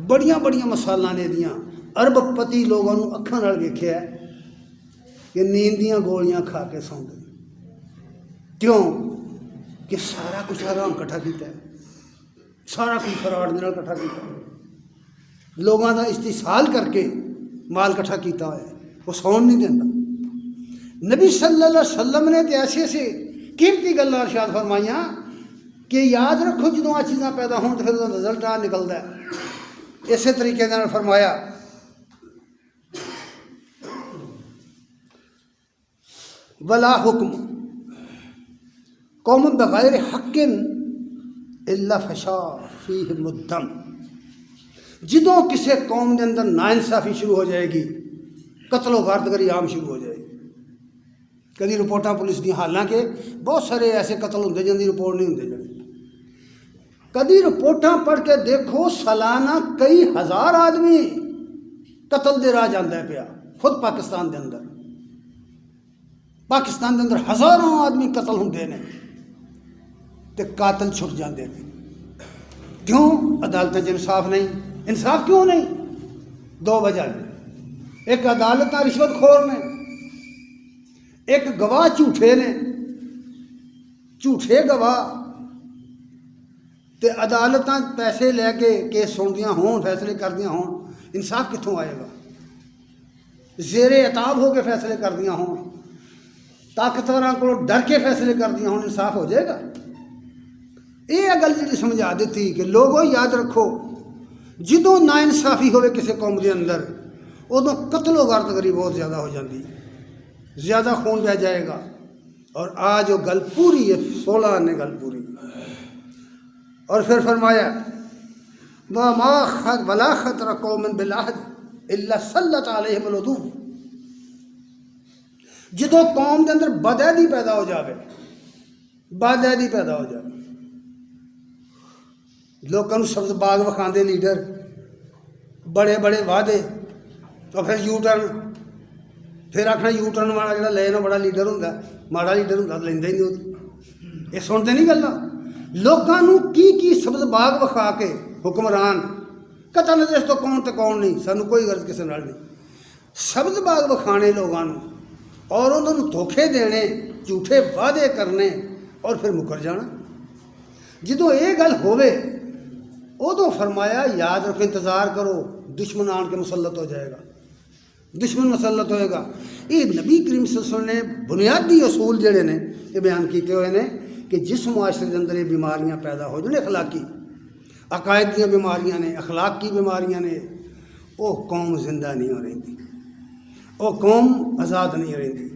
بڑیاں بڑیاں مثالاں نے دیاں، ارب پتی لوگوں نے اکھاں نال ویکھیا ہے کہ نیند دیاں گولیاں کھا کے سوندے۔ کیوں؟ کہ سارا کچھ حرام کٹھا کیتا ہے، سارا کچھ فراڈ دے نال کٹھا کیتا ہے، لوگوں کا استحصال کر کے مال کٹھا کیتا ہوا ہے، وہ سون نہیں دینا۔ نبی صلی اللہ علیہ وسلم نے تو ایسے ایسے قیمتی گلاں ارشاد فرمائیاں کہ یاد رکھو جدوں آ چیزاں پیدا ہون تو پھر وہ رزلٹ آ نکلتا ہے۔ اسی طریقے سے فرمایا ولا حکم قوم بغیر حق الا فشا فیہم الدم۔ جدوں کسی قوم کے اندر ناانصافی شروع ہو جائے گی، قتل و غارتگری عام شروع ہو جائے گی۔ کدی رپورٹاں پولیس دی، حالانکہ بہت سارے ایسے قتل ہوندے جن دی رپورٹ نہیں ہوندے جڑے، کدی رپورٹاں پڑھ کے دیکھو سالانہ کئی ہزار آدمی قتل دے راہ جاندا ہے پیا۔ خود پاکستان دے اندر ہزاروں آدمی قتل ہوندے نے تے قاتل چھٹ جاندے نے۔ کیوں؟ عدالتیں چ انصاف نہیں۔ انصاف کیوں نہیں؟ دو وجہ نے۔ ایک عدالتاں رشوت خور نے، ایک گواہ جھوٹے نے، جھوٹے گواہ تے عدالتاں پیسے لے کے کیس سندیاں ہون، فیصلے کردیاں ہون، انصاف کتوں آئے گا؟ زیر عتاب ہو کے فیصلے کردیاں ہون، طاقتوراں کو ڈر کے فیصلے کردیاں ہون، انصاف ہو جائے گا؟ یہ گل جی سمجھا دیتی کہ لوگوں یاد رکھو جدوں ناانصافی ہوئے کسی قوم کے اندر ادوں قتل و غارتگری بہت زیادہ ہو جاتی، زیادہ خون بہ جائے گا، اور آج وہ گل پوری ہے، 16 نے گل پوری۔ اور پھر فرمایا وَلَا خَطْرَ قَوْمٍ بِالْعَهْدِ إِلَّا سَلَّطَ عَلَيْهِمُ الْعُدُوُّ، جدو قوم کے اندر بدعہدی پیدا ہو جاوے، بدعہدی پیدا ہو جاوے، لوگوں کو سبز باغ وکھاندے لیڈر، بڑے بڑے وعدے، تو پھر یو ٹرن، پھر آخنا یو ٹرن والا جڑا لے نا بڑا لیڈر ہوں، ماڑا لیڈر ہوں لینا ہی نہیں ہوتی۔ یہ سنتے نہیں گلا، لوگوں کی سبز باغ وکھا کے حکمران قطع نظر تو کون تے کون نہیں، سانو کوئی غرض کسی نال نہیں، سبز باغ وکھانے لوگوں اور انہوں دھوکھے دینے، جھوٹے وعدے کرنے اور پھر مکر جانا۔ جدو یہ گل ہوئے ادو فرمایا یاد رکھو، انتظار کرو، دشمن آن کے مسلط ہو جائے گا، دشمن مسلط ہوئے گا۔ یہ نبی کریم صلی اللہ علیہ وسلم نے بنیادی اصول جڑے نے یہ بیان کیتے ہوئے نے کہ جس معاشرے کے اندر یہ بیماریاں پیدا ہو جائیں، اخلاقی عقائد کی بیماریاں نے، اخلاق کی بیماریاں نے، وہ قوم زندہ نہیں ہو رہی، وہ قوم آزاد نہیں ہو رہی۔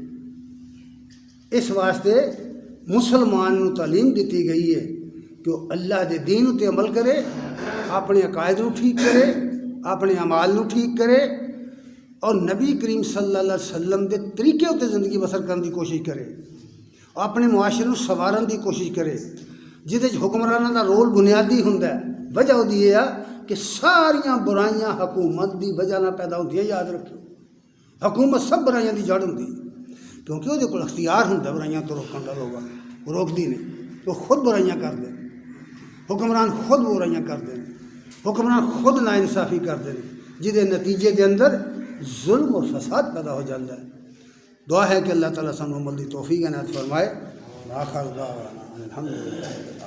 اس واسطے مسلمان کو تعلیم دیتی گئی ہے کہ وہ اللہ دے دین تے عمل کرے، اپنے عقائد نو ٹھیک کرے، اپنے اعمال نو ٹھیک کرے، اور نبی کریم صلی اللہ علیہ وسلم دے طریقے تے زندگی بسر کرنے کی کوشش کرے، اپنے معاشرے نو سوارن کی کوشش کرے، جہدے حکمرانوں کا رول بنیادی ہوں۔ وجہ یہ ہے کہ ساریاں برائیاں حکومت کی وجہ نہ پیدا ہوتی ہے، یاد رکھو، حکومت سب برائیاں کی جڑ ہوں، کیونکہ وہ اختیار ہوں برائیاں تو روکنے کا، لوگ وہ روکتی نہیں، وہ خود برائیاں کر دیں، حکمران خود برائیاں کر دیں، حکمران خود ناانصافی کرتے ہیں، جہدے نتیجے کے اندر ظلم اور فساد پیدا ہو جاتا ہے۔ دعا ہے کہ اللہ تعالیٰ سانو عمل دی توفیق عنایت فرمائے۔ آخر دعوانا الحمدللہ۔